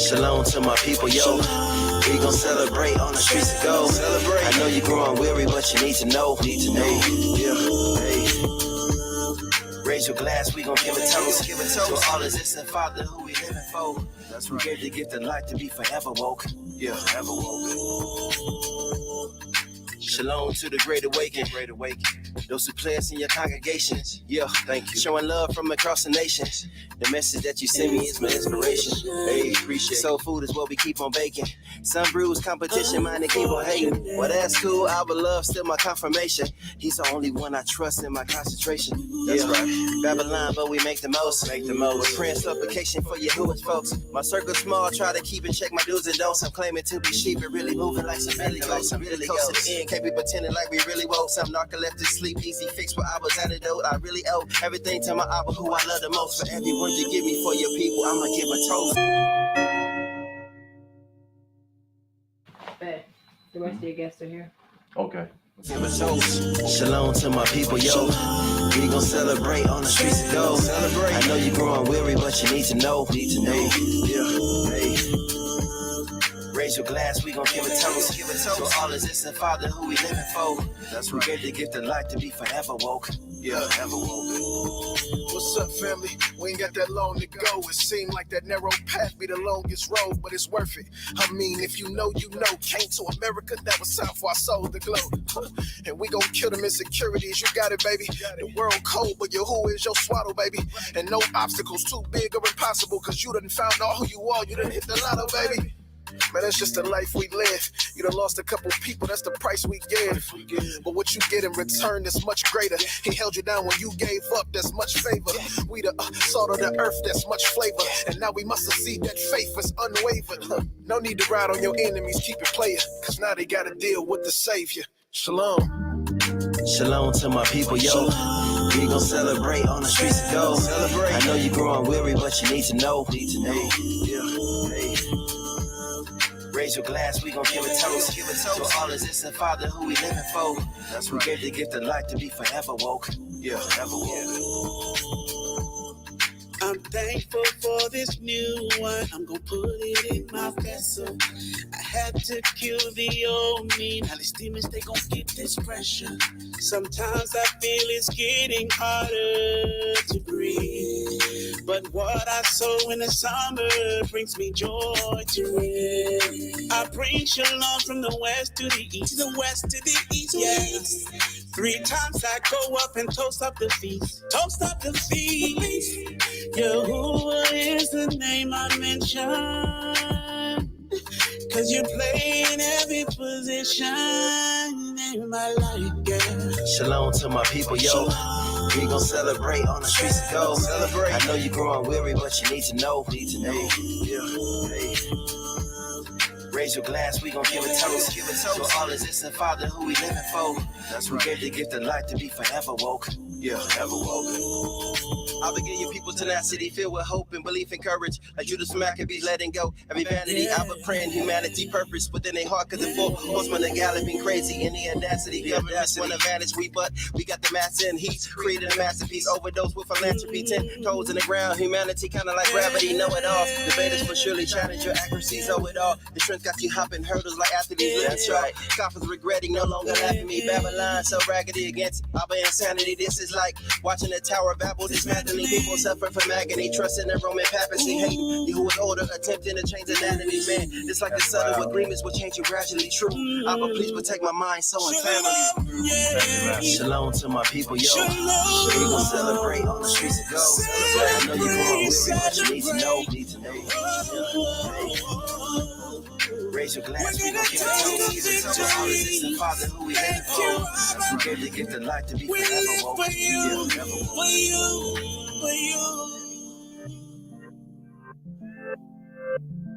Shalom to my people, yo. We gon' celebrate on the streets of gold. I know you're growing weary, but you need to know. Hey. Raise your glass, we gon' give a toast. To all existing Father who we living for. That's right. We gave the gift of life to be forever woke. Yeah, forever woke. Shalom to the great awakening. Those who play us in your congregations. Yeah, thank you. Showing love from across the nations. The message that you send me is my inspiration. Hey, appreciate it. Soul food is what we keep on baking. Some brews, competition, mine and keep on hating. Well, that's cool. Our love still my confirmation. He's the only one I trust in my concentration. That's right. Babylon, but we make the most. We're praying supplication for Yahuwah's folks. My circle small, try to keep in check my do's and don'ts. I'm claiming to be sheep, but really moving like some Billy Goats. I'm really close to the end, can't be pretending like we really woke. Some narcoleptic sleep, easy fix where I was antidote. I really owe everything to my Abba who I love the most. For every word you give me for your people, I'ma give a toast. But the rest of your guests are here. Okay. Give a toast. Shalom to my people, yo. We gon' celebrate on the streets of gold. I know you're growing weary, but you need to know. Hey. Raise your glass, we gon' give a toast. To all existing Father who we living for. That's right. We gave the gift of life to be forever woke. Yeah, forever woke. What's up, family? We ain't got that long to go. It seemed like that narrow path be the longest road, but it's worth it. I mean, if you know, you know. Came to America, that was time for our souls to glow. And we gon' kill them insecurities. You got it, baby. The world cold, but Yahuwah is your swaddle, baby. And no obstacles too big or impossible, cause you done found all who you are. You done hit the lotto, baby. Man, that's just the life we live. You done lost a couple people, that's the price we give. But what you get in return is much greater. He held you down when you gave up, that's much favor. We the salt of the earth, that's much flavor. And now we must see that faith is unwavered. No need to ride on your enemies, keep it playing. Cause now they gotta deal with the Savior. Shalom. Shalom to my people, yo. We gon' celebrate on the streets of gold. I know you're growing weary, but you need to know. Hey. Raise your glass, we gon' give a toast. To all existing Father who we living for. That's right. We gave the gift of life to be forever woke. Yeah, forever woke. I'm thankful for this new one. I'm gonna put it in my vessel. I had to kill the old me. Now these demons, they gon' get this pressure. Sometimes I feel it's getting harder to breathe. But what I sow in the summer brings me joy to read. I bring shalom from the west to the east, the west to the east, yes. 3 times I go up and toast up the feast. Toast up the feast. Yahuwah is the name I mention. Cause you play in every position in my life, yeah. Shalom to my people, yo. We gon' celebrate on the streets of gold. I know you're growing weary, but you need to know. Hey. Raise your glass, we gon' give a toast. To all existing Father who we living for. That's right. We gave the gift of life to be forever woke. Yeah, forever woke. I'll begin your people tenacity, filled with hope and belief and courage. Like Judas Maccabees letting go every vanity. I would pray in humanity purpose within their heart, cause the four horsemen are galloping crazy in the audacity. Government's one advantage, we got the mass in heat. Created a masterpiece, overdose with philanthropy. 10 toes in the ground, humanity kinda like gravity, know it all. Debaters will surely challenge your accuracies, know it all. The strength got you hopping hurdles like athletes. That's right. Coppers regretting, no longer laughing me. Babylon so raggedy against Abba insanity. This is like watching the Tower of Babel dismantling. People suffer from agony, trusting the Roman papacy. Hate Yahuwah's order, attempting to change anatomy. Man, it's like the subtle agreements will change you gradually. True, Abba, please protect my mind, soul, and family. Shalom to my people, yo. We gon' celebrate on the streets of gold. I know you're growing weary, but you need to know. Raise your glass, we gon' give a toast. To all existing Father who we living for. We gave the gift of life to be forever woke.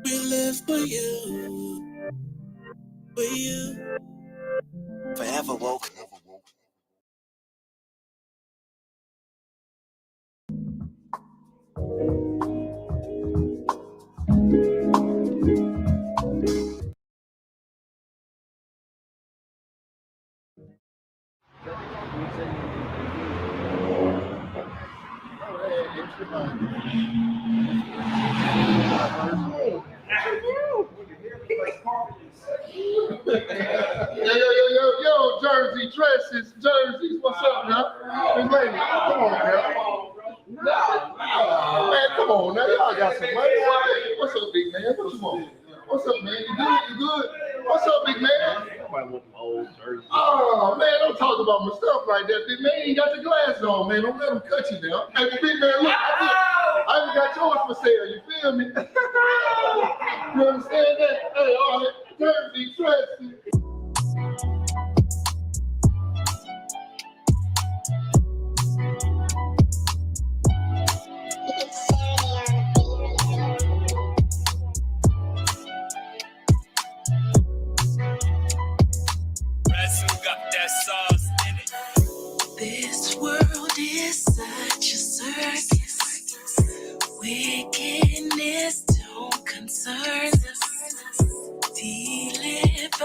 We live for you. For you. Forever woke. on now. Man, come on now. Y'all got some money. What's up, big man? What you want? What's up, man? You good? You good? What's up, big man? Nobody want them old jerseys. Oh, man, don't talk about my stuff like that. Big man, you ain't got your glasses on, man. Don't let them cut you down. Hey, big man, look, I even got yours for sale. You feel me? You understand that? Hey, all that dirt be trusted. This world is such a circus. Wickedness don't concern us. Deliverance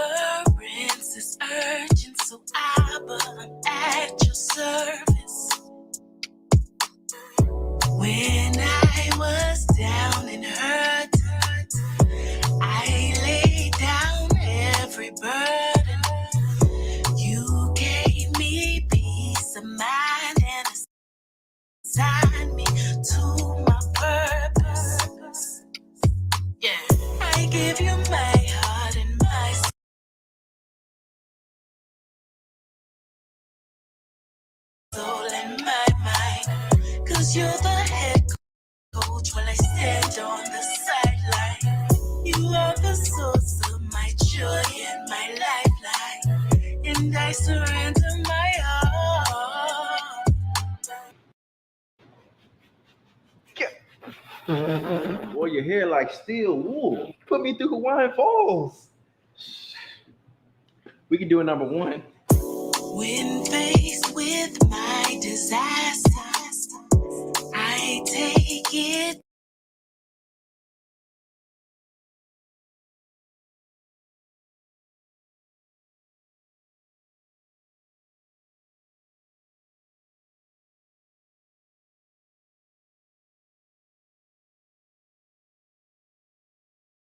is urgent, so Abba, I'm at your service. When I was down and hurt, I laid down every burden. You gave me peace of mind and assigned me to my purpose. Yeah, I give you my heart and my soul and my mind. 'Cause you're the head coach while I stand on the sideline. You are the source of my joy and my lifeline. And I surrender my heart. Boy, your hair like steel wool. Put me through Hawaiian Falls. We can do a number one. When faced with my disasters, I take it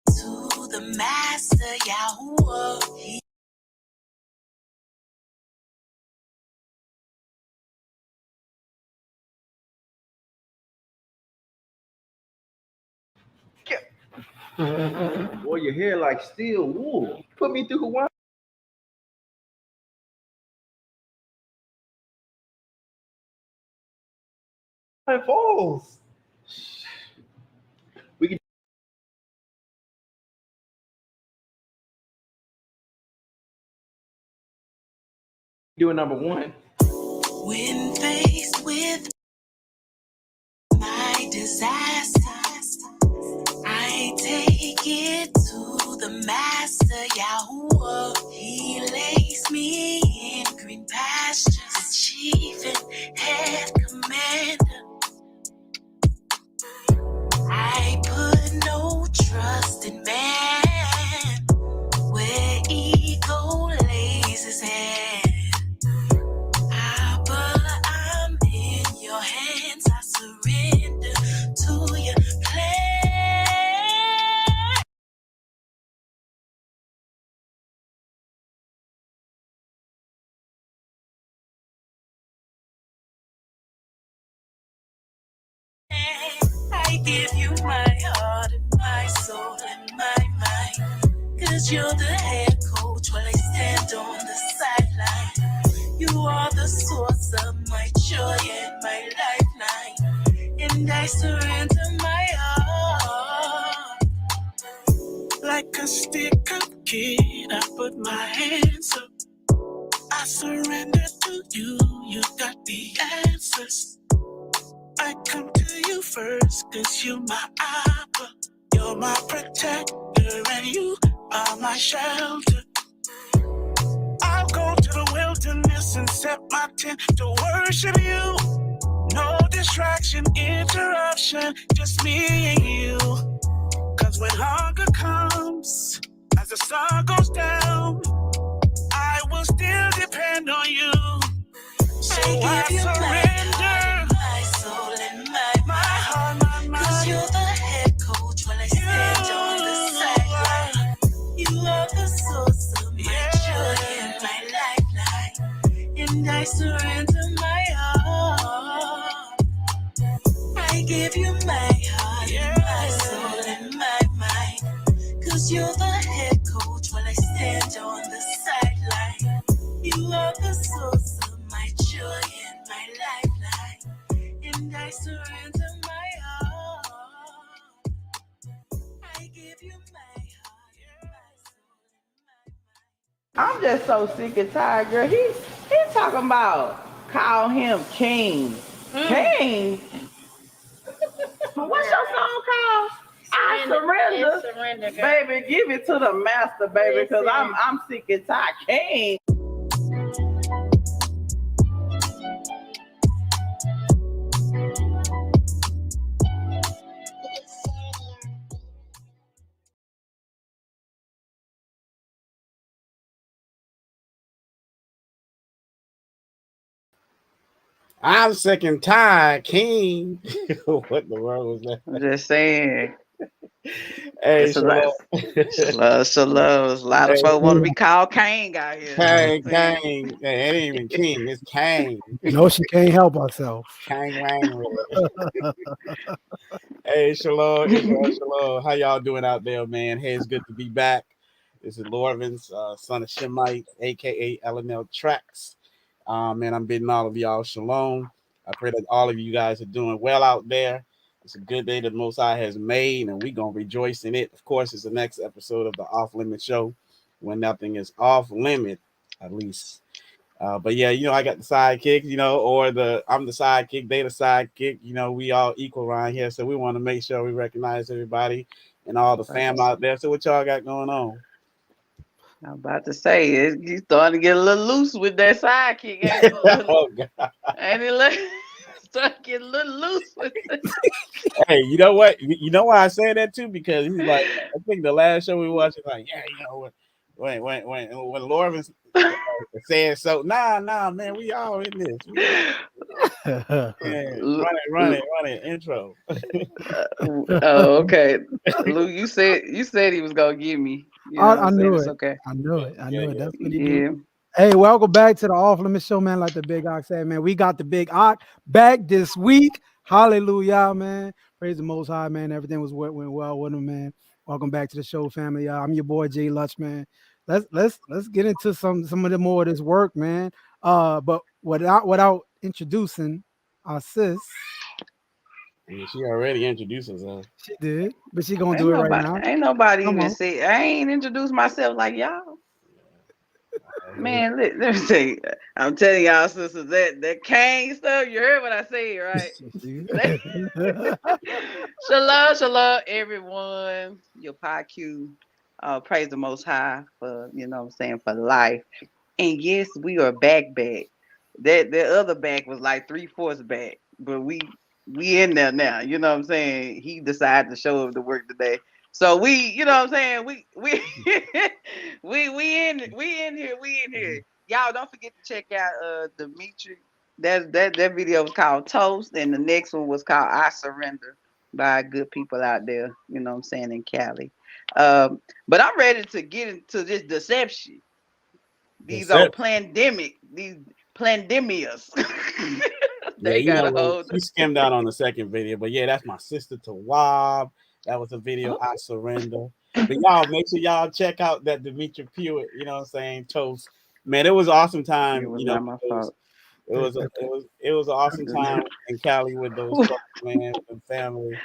to the master, Yahuwah. Boy, your hair like steel wool. Put me through Hawaiian Falls. We can do a number one. When faced with my disasters, I take it to the master, Yahuwah. He lays me in green pastures, the chief and head commander. I put no trust in man, where ego lays his head. Abba, I'm in your hands, I surrender to your plan. I give you my heart and my soul and my mind. 'Cause you're the head coach while I stand on the sideline. You are the source of my joy and my lifeline. And I surrender my heart. Like a stick-up kid, I put my hands up. I surrender to you, you got the answers. I come to you first, 'cause you're my Abba. You're my protector and you are my shelter. I'll go to the wilderness and set my tent to worship you. No distraction, interruption, just me and you. 'Cause when hunger comes, as the sun goes down, I will still depend on you. So I surrender my soul and my heart, my mind. 'Cause you're the head coach while I stand on the sideline. You are the source of my joy and my lifeline. And I surrender my heart. give you my heart, my soul, and my mind. Cause you're the head coach while I stand on the sideline. You are the source of my joy and my lifeline. And I surrender my heart. I give you my heart, my soul, and my mind. I'm just so sick and tired, girl. He's talking about call him king. King? What's your song called? I surrender. Surrender, girl. Baby, give it to the master, baby, because I'm sick and tired. King. I'm sick and tired, King. What the world was that? I'm just saying. Hey, It's a lot. So love. A lot of folks want to be called King out here. Kang. It ain't even King. It's Kang. No, she can't help herself. Kang Wang. Hey, Shalom. Shalom. How y'all doing out there, man? Hey, it's good to be back. This is Lorvins, son of Shemite, a.k.a. LNL Tracks. Man, I'm bidding all of y'all shalom. I pray that all of you guys are doing well out there. It's a good day that the Most High has made, and we're going to rejoice in it. Of course, it's the next episode of the Off Limit Show, when nothing is off limit, at least. But yeah, I got the sidekick, I'm the sidekick, they the sidekick. We all equal around here, so we want to make sure we recognize everybody and all the fam out there. So what y'all got going on? I'm about to say, you starting to get a little loose with that sidekick. Ain't it? Oh, God. Ain't it? Start getting a little loose with it. Hey, you know what? You know why I say that too? Because he's like, I think the last show we watched, like, when Lorvins said so, nah, man, we all in this. Run it, intro. Oh, okay. Lou, you said he was gonna give me. I knew it. Okay. I knew it. That's what he Yeah. do. Hey, welcome back to the Off Limit Show, man. Like the Big Ox said, man, we got the Big Ox back this week. Hallelujah, man. Praise the Most High, man. Everything went well with him, man. Welcome back to the show, family. I'm your boy Jay Lutch, man. Let's get into some of the more of this work, man. But without introducing our sis. Yeah, she already introduced herself. She did, but she gonna do it right now. Ain't nobody even say. I ain't introduced myself like y'all. Man, let me say, I'm telling y'all, sisters, that Kang stuff, you heard what I said, right? Shalom, everyone. Your PQ. Praise the Most High for, for life. And yes, we are back. That other back was like 3/4 back, but we in there now. You know what I'm saying? He decided to show up to work today. So we, you know what I'm saying? We in here. Y'all don't forget to check out Dimitri. That video was called Toast, and the next one was called I Surrender by good people out there, you know what I'm saying, in Cali. But I'm ready to get into this deception. These are PLANdemic, these PLANdemias. They got a hold. She skimmed out on the second video, but yeah, that's my sister Tawab. That was a video, I Surrender. But y'all make sure y'all check out that Dimitri Pewitt, you know what I'm saying, Toast. Man, it was an awesome time. It was not my fault. It was an awesome time in Cali with those folks, man, with the family,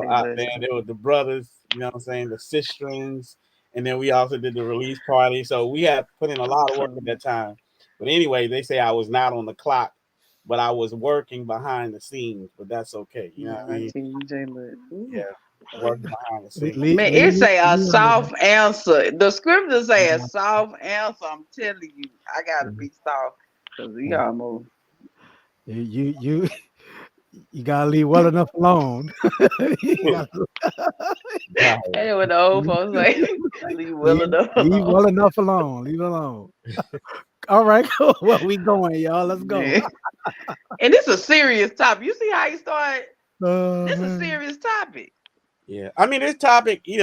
out there. There were the brothers, you know what I'm saying, the sistrings, and then we also did the release party. So we had put in a lot of work at that time. But anyway, they say I was not on the clock, but I was working behind the scenes. But that's okay, you know what I mean? Yeah. Working behind the scenes. Man, it say a soft answer. The scriptures say a soft answer. I'm telling you, I gotta be soft because we almost. You gotta leave well enough alone. Hey, what the old folks say, leave well enough alone. Leave well enough alone. Leave it alone. All right, cool. Well, we going, y'all. Let's go. And this is a serious topic. You see how he started? This is a serious topic. Yeah, I mean, this topic, we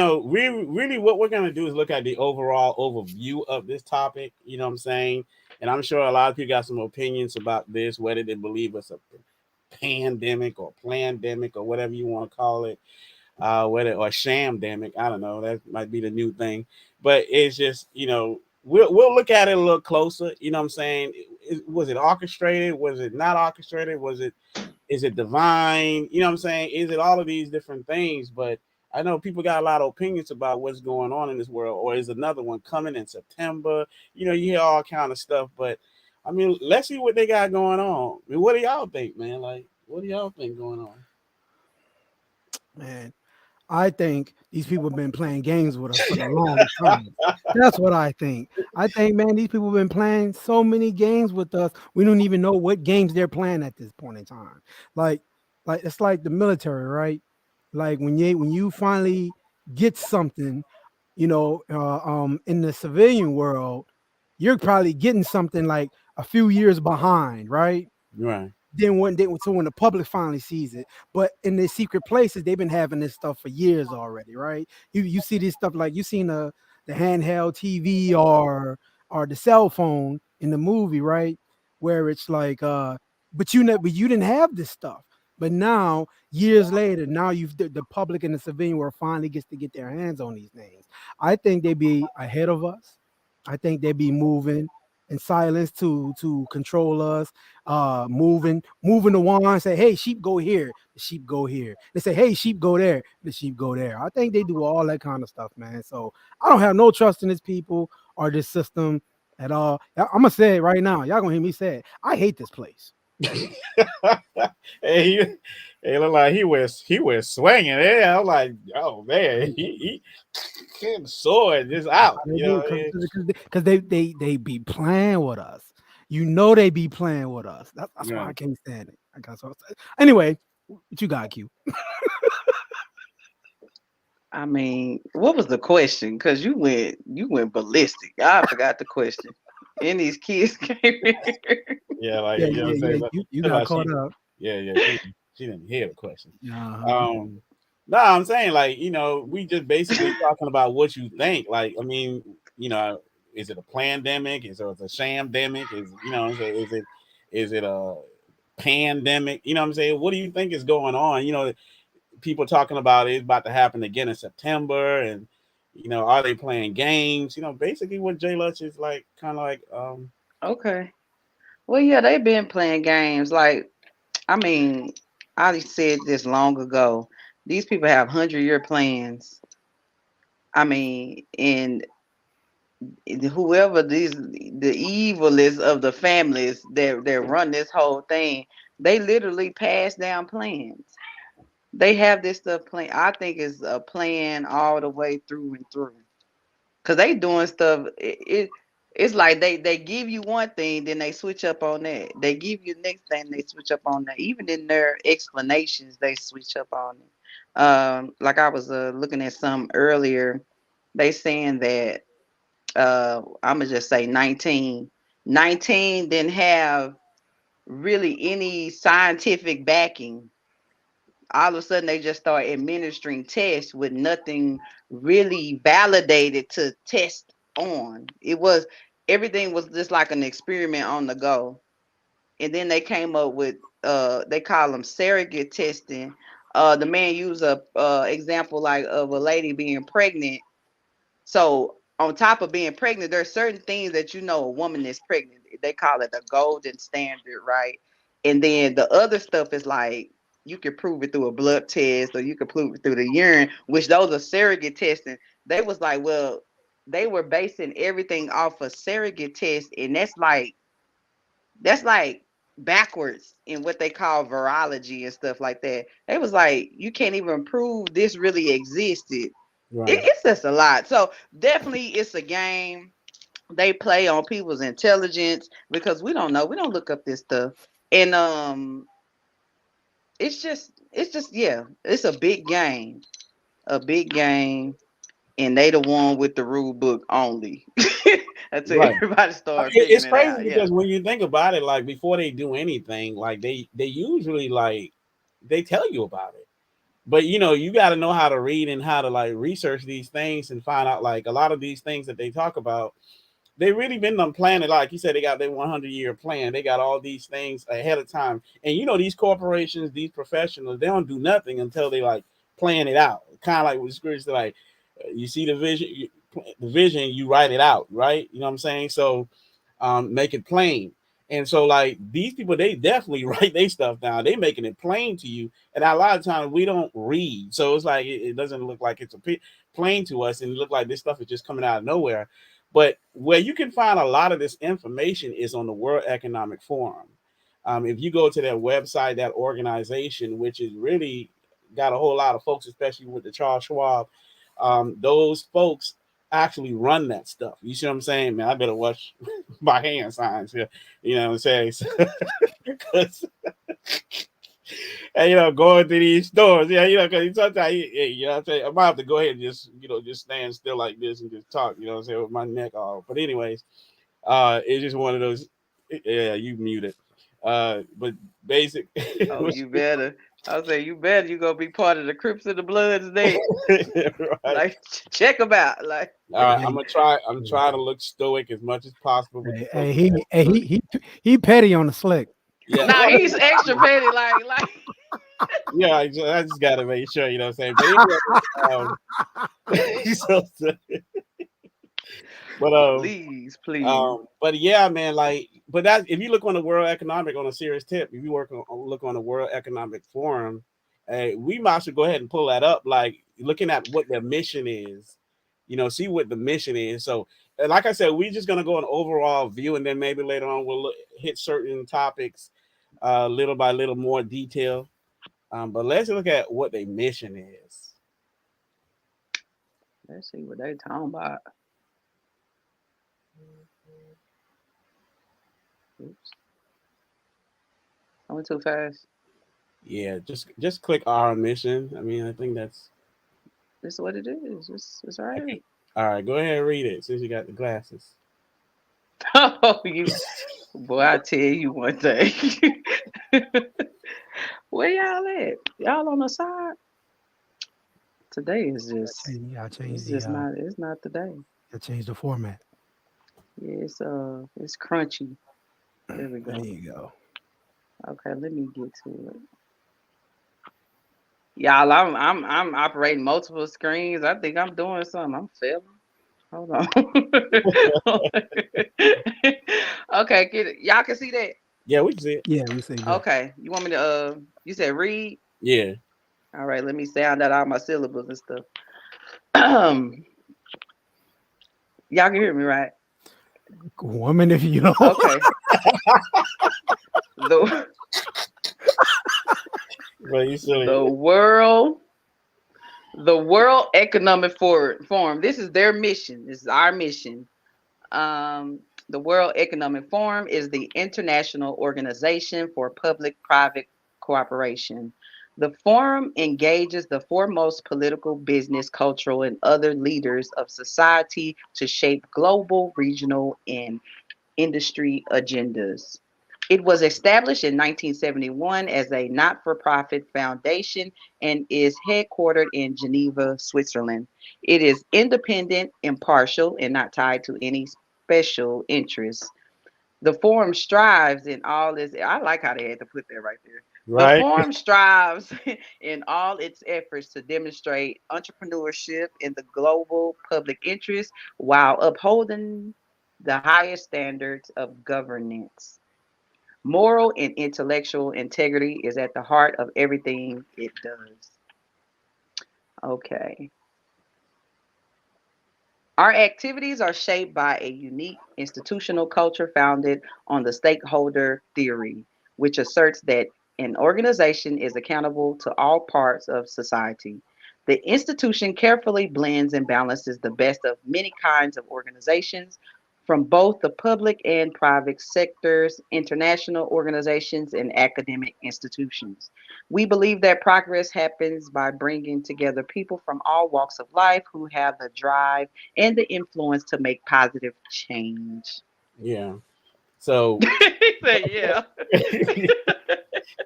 really what we're going to do is look at the overall overview of this topic, you know what I'm saying? And I'm sure a lot of people got some opinions about this, whether they believe it's a pandemic or plandemic or whatever you want to call it, whether or shamdemic. I don't know. That might be the new thing, but it's just we'll look at it a little closer. You know what I'm saying? Was it orchestrated? Was it not orchestrated? Is it divine? You know what I'm saying? Is it all of these different things? But I know people got a lot of opinions about what's going on in this world, or is another one coming in September? You hear all kind of stuff, but I mean, let's see what they got going on. I mean, what do y'all think, man? Like, what do y'all think going on? Man, I think these people have been playing games with us for the longest time. That's what I think. I think, man, these people have been playing so many games with us. We don't even know what games they're playing at this point in time. Like, like it's like the military, right? Like when you finally get something, in the civilian world, you're probably getting something like a few years behind, right? Right. Then when the public finally sees it, but in the secret places, they've been having this stuff for years already, right? You see this stuff like you seen the handheld TV or the cell phone in the movie, right? Where it's like, but you didn't have this stuff. But now, years later, now the public and the civilian world finally gets to get their hands on these things. I think they be ahead of us. I think they be moving in silence to control us, moving the wand, say, hey, sheep go here, the sheep go here. They say, hey, sheep go there, the sheep go there. I think they do all that kind of stuff, man. So I don't have no trust in these people or this system at all. I'm gonna say it right now. Y'all gonna hear me say it. I hate this place. Hey, he look like he was swinging. Yeah, I'm like, oh man, he getting sword just out. They do because they be playing with us. They be playing with us. That's why Yeah. I can't stand it. I got so anyway. What you got, Q? I mean, what was the question? Because you went ballistic. I forgot the question. And these kids came here. Yeah, like Yeah, you know what yeah, I'm yeah. saying. You Look got like caught up. yeah, she didn't hear the question. Uh-huh. No, I'm saying like we just basically talking about what you think. Like, I mean, is it a plandemic? Is it a shamdemic? Is it a pandemic? You know what I'm saying? What do you think is going on? People talking about it's about to happen again in September, and are they playing games? Basically what J Lutch is like, kind of like, Okay. Well, yeah, they've been playing games. Like, I mean, I said this long ago. These people have 100-year plans. I mean, and whoever the evil is of the families that run this whole thing, they literally pass down plans. They have this stuff planned. I think it's a plan all the way through and through. Cause they doing stuff. It's like they give you one thing, then they switch up on that. They give you the next thing, they switch up on that. Even in their explanations, they switch up on it. Like I was looking at some earlier. They saying that I'm gonna just say 19 didn't have really any scientific backing. All of a sudden they just start administering tests with nothing really validated to test on. Everything was just like an experiment on the go. And then they came up with they call them surrogate testing. The man used a example like of a lady being pregnant. So on top of being pregnant, there's certain things that a woman is pregnant. They call it the golden standard, right? And then the other stuff is like you can prove it through a blood test or you can prove it through the urine, which those are surrogate testing. They was like, well, they were basing everything off a surrogate test, and that's like backwards in what they call virology and stuff like that. They was like, you can't even prove this really existed. right, It's just a lot. So definitely it's a game. They play on people's intelligence because we don't know. We don't look up this stuff. And it's just yeah, it's a big game. A big game. And they the one with the rule book only. Until right. everybody I start mean, figuring it's it crazy out. Yeah. because when you think about it, like before they do anything, like they usually like they tell you about it. But you got to know how to read and how to like research these things and find out like a lot of these things that they talk about. they really been done planning. Like you said, they got their 100-year plan. They got all these things ahead of time. And you know, these corporations, these professionals, they don't do nothing until they like plan it out. Kind of like with scripture, like you see the vision, you write it out, right? You know what I'm saying? So make it plain. And so like these people, they definitely write their stuff down. They making it plain to you. And a lot of times we don't read. So it's like it doesn't look like it's plain to us, and it look like this stuff is just coming out of nowhere. But where you can find a lot of this information is on the World Economic Forum. If you go to their website, that organization, which is really got a whole lot of folks, especially with the Charles Schwab, those folks actually run that stuff. You see what I'm saying, man? I better watch my hand signs here. You know what I'm saying? And you know, going to these stores, yeah, you know, because sometimes, you know what I'm saying, I might have to go ahead and just, you know, just stand still like this and just talk, you know what I'm saying, with my neck off. But anyways, it's just one of those. Yeah, you muted. But basic. Oh, you better. I'll say you better. You gonna be part of the Crips and the Bloods next. Right. Like check them out. Like. All right, I'm trying to look stoic as much as possible. With He petty on the slick. Yeah. Nah, he's extra petty. Like. Yeah, I just gotta make sure, you know what I'm saying. But anyway, but please. But yeah, man, like, but that if you look on the World Economic, on a serious tip, if you look on the World Economic Forum, we might should go ahead and pull that up, like looking at what their mission is, you know, see what the mission is. So, like I said, we're just gonna go an overall view, and then maybe later on we'll hit certain topics, little by little, more detail. But let's look at what their mission is. Let's see what they talking about. Oops. I went too fast. Yeah, just click our mission. I mean, I think that's what it is. It's all right. All right, go ahead and read it since you got the glasses. Oh, you boy! I tell you one thing. Where y'all at? Y'all on the side? Today is just. It's not today. I changed the format. Yeah, it's crunchy. There we go. There you go. Okay, let me get to it. Y'all, I'm operating multiple screens. I think I'm doing something. I'm failing. Hold on. Okay, y'all can see that? Yeah, we can see it. Yeah, we see it. Okay. You want me to you said read? Yeah. All right, let me sound out all my syllables and stuff. Y'all can hear me, right? Woman, if you don't. Okay. The World Economic Forum. This is their mission. This is our mission. The World Economic Forum is the international organization for public-private cooperation. The forum engages the foremost political, business, cultural, and other leaders of society to shape global, regional, and industry agendas. It was established in 1971 as a not-for-profit foundation and is headquartered in Geneva, Switzerland. It is independent, impartial, and not tied to any special interests. The forum strives in all its, I like how they had to put that right there. Right. The forum strives in all its efforts to demonstrate entrepreneurship in the global public interest while upholding the highest standards of governance. Moral and intellectual integrity is at the heart of everything it does. Okay. Our activities are shaped by a unique institutional culture founded on the stakeholder theory, which asserts that an organization is accountable to all parts of society. The institution carefully blends and balances the best of many kinds of organizations from both the public and private sectors, international organizations, and academic institutions. We believe that progress happens by bringing together people from all walks of life who have the drive and the influence to make positive change. Yeah. So. Yeah.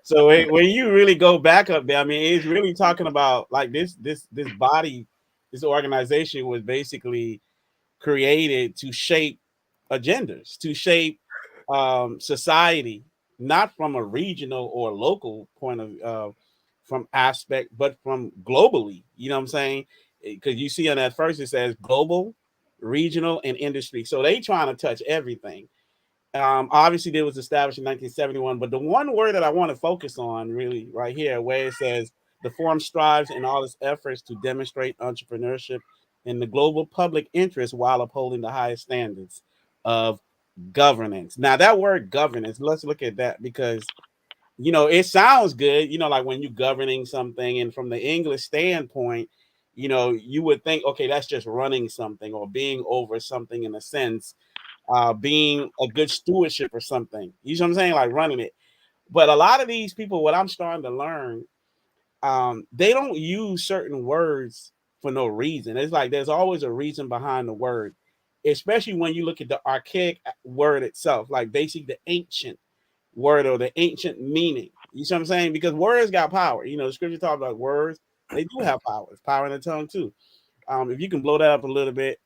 So when you really go back up there, I mean, it's really talking about like this body, this organization was basically created to shape agendas to shape society, not from a regional or local point of from aspect, but from globally. You know what I'm saying? Because you see on that first it says global, regional, and industry. So they trying to touch everything. Obviously, it was established in 1971, but the one word that I want to focus on really right here, where it says the forum strives in all its efforts to demonstrate entrepreneurship in the global public interest while upholding the highest standards of governance. Now, that word governance, let's look at that because it sounds good, like when you're governing something, and from the English standpoint, you would think, okay, that's just running something or being over something in a sense, being a good stewardship or something. You know what I'm saying? Like running it. But a lot of these people, what I'm starting to learn, they don't use certain words for no reason. It's like there's always a reason behind the word, especially when you look at the archaic word itself, like basically the ancient word or the ancient meaning. You see what I'm saying? Because words got power. The scripture talks about words. They do have power. It's power in the tongue too. If you can blow that up a little bit,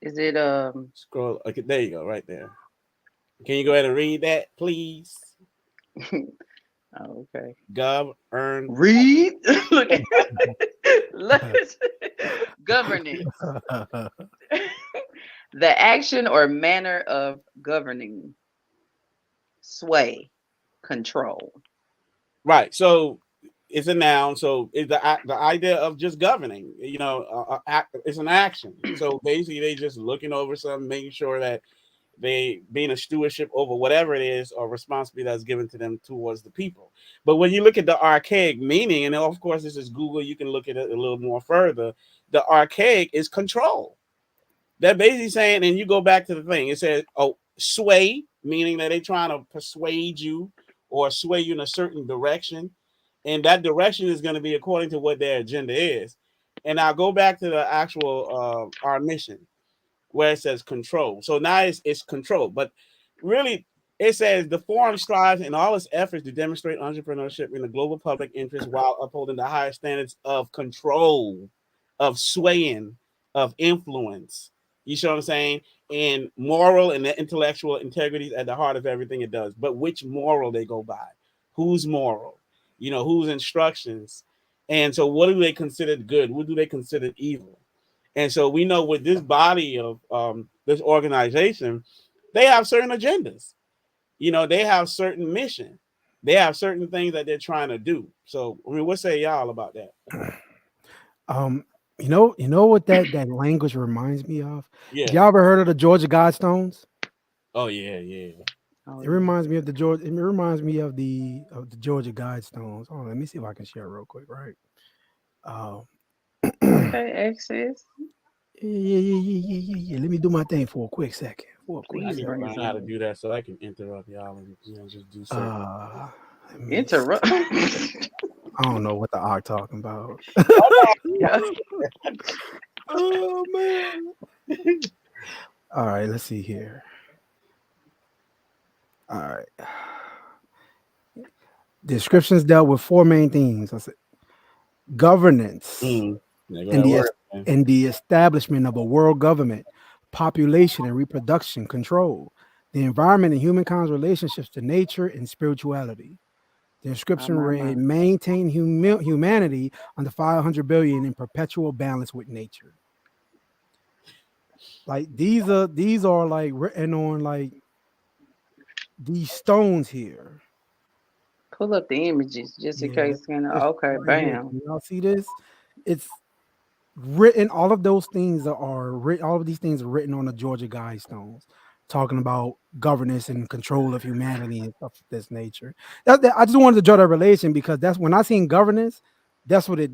Is it scroll. Okay, there you go, right there. Can you go ahead and read that, please? okay. Govern. Read. Look at governance. The action or manner of governing, sway, control. Right. So it's a noun. So it's the idea of just governing. It's an action. So basically, they just looking over something, making sure that they being a stewardship over whatever it is or responsibility that's given to them towards the people. But when you look at the archaic meaning, and of course this is Google, you can look at it a little more further. The archaic is control. They're basically saying, and you go back to the thing, it says, sway, meaning that they're trying to persuade you or sway you in a certain direction. And that direction is going to be according to what their agenda is. And I'll go back to the actual our mission where it says control. So now it's control. But really, it says the forum strives in all its efforts to demonstrate entrepreneurship in the global public interest while upholding the highest standards of control, of swaying, of influence. You see what I'm saying? And moral and the intellectual integrity at the heart of everything it does. But which moral they go by? Whose moral? Whose instructions? And so what do they consider good? What do they consider evil? And so we know with this body of this organization, they have certain agendas. They have certain mission. They have certain things that they're trying to do. So, I mean, what say y'all about that? You know what that language reminds me of? Yeah. Y'all ever heard of the Georgia Guidestones? Oh yeah, yeah. Oh, It reminds me of the Georgia. It reminds me of the Georgia Guidestones. Oh, let me see if I can share it real quick. Right. okay, access. Yeah. Let me do my thing for a quick second. I Please need to bring learn how to do that so I can interrupt y'all and just do certain. Let me interrupt. I don't know what the arc talking about. Oh man. All right, let's see here. All right. Descriptions dealt with four main themes. I said governance There go and that the word, man. and the establishment of a world government, population and reproduction control, the environment and humankind's relationships to nature and spirituality. The inscription read, maintain humanity under 500 billion in perpetual balance with nature. Like these are like written on like these stones here. Pull up the images just in case. Okay, Right here. bam. Can y'all see this? It's written. All of those things are written. All of these things are written on the Georgia Guidestones, talking about governance and control of humanity and stuff of this nature. I just wanted to draw that relation because that's when I seen governance. That's what it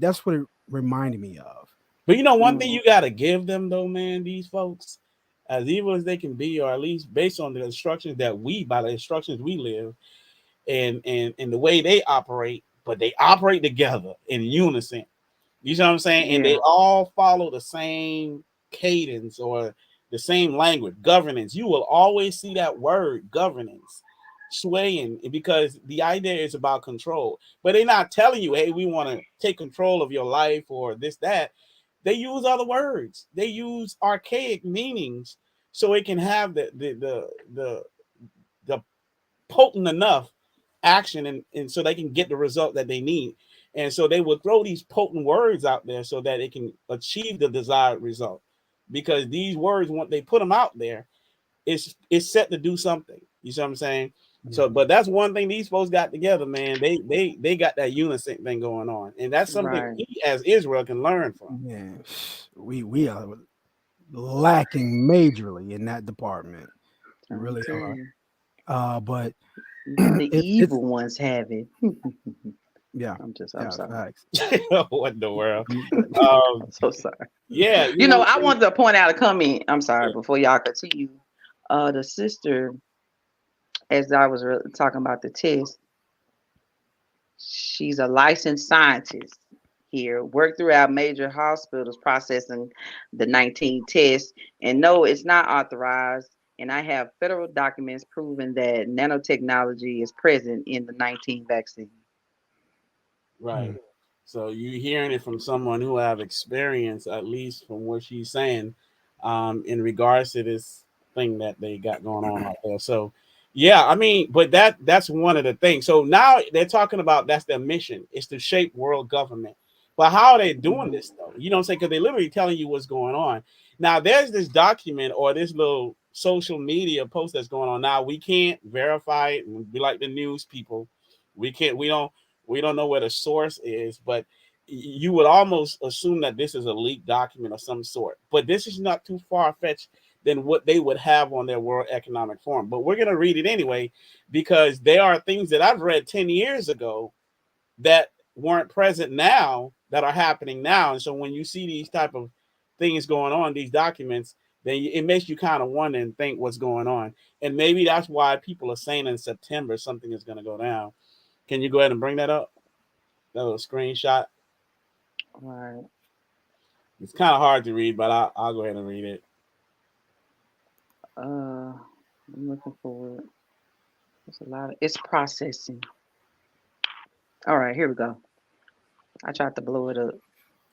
reminded me of. But one thing you gotta give them though, man, these folks, as evil as they can be, or at least based on the instructions by the instructions we live, and the way they operate, but they operate together in unison. You know what I'm saying? Yeah. And they all follow the same cadence or the same language. Governance. You will always see that word governance swaying because the idea is about control. But they're not telling you, hey, we want to take control of your life or this, that. They use other words. They use archaic meanings so it can have the potent enough action and so they can get the result that they need. And so they will throw these potent words out there so that it can achieve the desired result. Because these words, once they put them out there, it's set to do something. You see what I'm saying? So, but that's one thing these folks got together, man. They got that unison thing going on, and that's something we as Israel can learn from. Yeah, we are lacking majorly in that department. We really are. But the evil ones have it. Yeah, I'm sorry. What in the world? I'm so sorry. Yeah, you know, I wanted to point out a comment. I'm sorry before y'all continue. The sister, as I was talking about the test, she's a licensed scientist here, worked throughout major hospitals processing the 19 tests, and no, it's not authorized. And I have federal documents proving that nanotechnology is present in the 19 vaccine. Right. So you're hearing it from someone who have experience, at least from what she's saying, in regards to this thing that they got going on out there. So, yeah, I mean, but that's one of the things. So now they're talking about that's their mission is to shape world government. But how are they doing this though? You know what I'm saying? Because they're literally telling you what's going on. Now there's this document or this little social media post that's going on. Now we can't verify it. We like the news people. We don't know where the source is, but you would almost assume that this is a leaked document of some sort. But this is not too far-fetched than what they would have on their World Economic Forum. But we're going to read it anyway, because there are things that I've read 10 years ago that weren't present now that are happening now. And so when you see these type of things going on, these documents, then it makes you kind of wonder and think what's going on. And maybe that's why people are saying in September something is going to go down. Can you go ahead and bring that up? That little screenshot. All right. It's kind of hard to read, but I'll go ahead and read it. I'm looking for it. There's a lot of it's processing. All right, here we go. I tried to blow it up.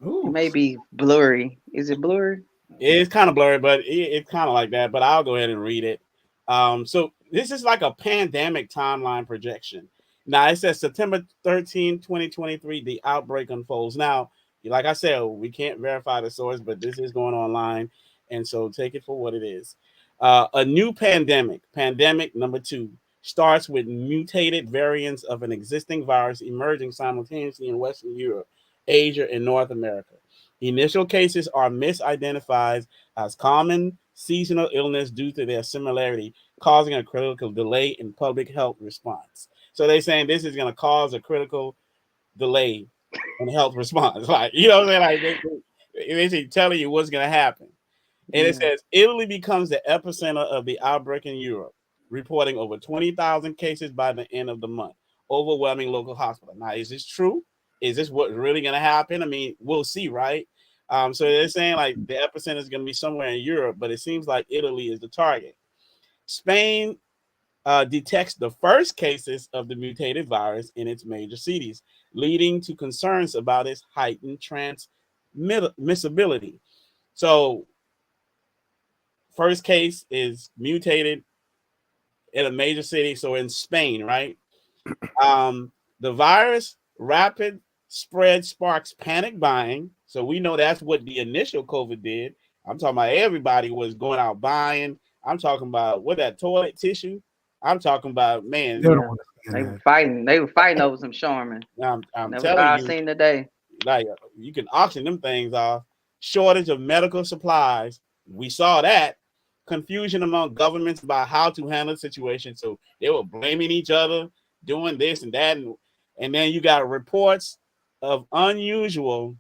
Ooh. It may be blurry. Is it blurry? It's kind of blurry, but it's kind of like that. But I'll go ahead and read it. So this is like a pandemic timeline projection. Now it says September 13, 2023, the outbreak unfolds. Now, like I said, we can't verify the source, but this is going online. And so take it for what it is. A new pandemic number 2, starts with mutated variants of an existing virus emerging simultaneously in Western Europe, Asia, and North America. Initial cases are misidentified as common seasonal illness due to their similarity, causing a critical delay in public health response. So they're saying this is going to cause a critical delay in health response. Like, you know what I'm saying? Like they're telling you what's going to happen. And it says Italy becomes the epicenter of the outbreak in Europe, reporting over 20,000 cases by the end of the month, overwhelming local hospitals. Now, is this true? Is this what's really going to happen? I mean, we'll see, right? So they're saying like the epicenter is going to be somewhere in Europe, but it seems like Italy is the target. Spain detects the first cases of the mutated virus in its major cities, leading to concerns about its heightened transmissibility. So, first case is mutated in a major city, so in Spain, right? The virus rapid spread sparks panic buying. So we know that's what the initial COVID did. I'm talking about everybody was going out buying. I'm talking about what that toilet tissue. I'm talking about, man. They were fighting. They were fighting over some Charmin. I'm Never telling thought you, I seen today. like you can auction them things off. Shortage of medical supplies. We saw that. Confusion among governments about how to handle the situation. So they were blaming each other, doing this and that. And then you got reports of unusual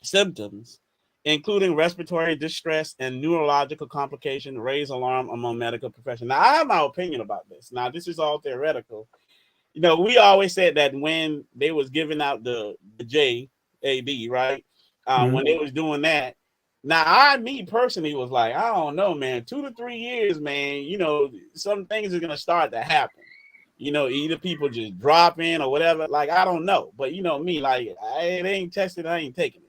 symptoms, including respiratory distress and neurological complications, raise alarm among medical professionals. Now, I have my opinion about this. Now, this is all theoretical. You know, we always said that when they was giving out the JAB, right? When they was doing that. Now, me personally was like, I don't know, man, 2 to 3 years, man, you know, some things are going to start to happen. You know, either people just drop in or whatever. Like, I don't know. But, you know, me, like, it ain't tested, I ain't taking it.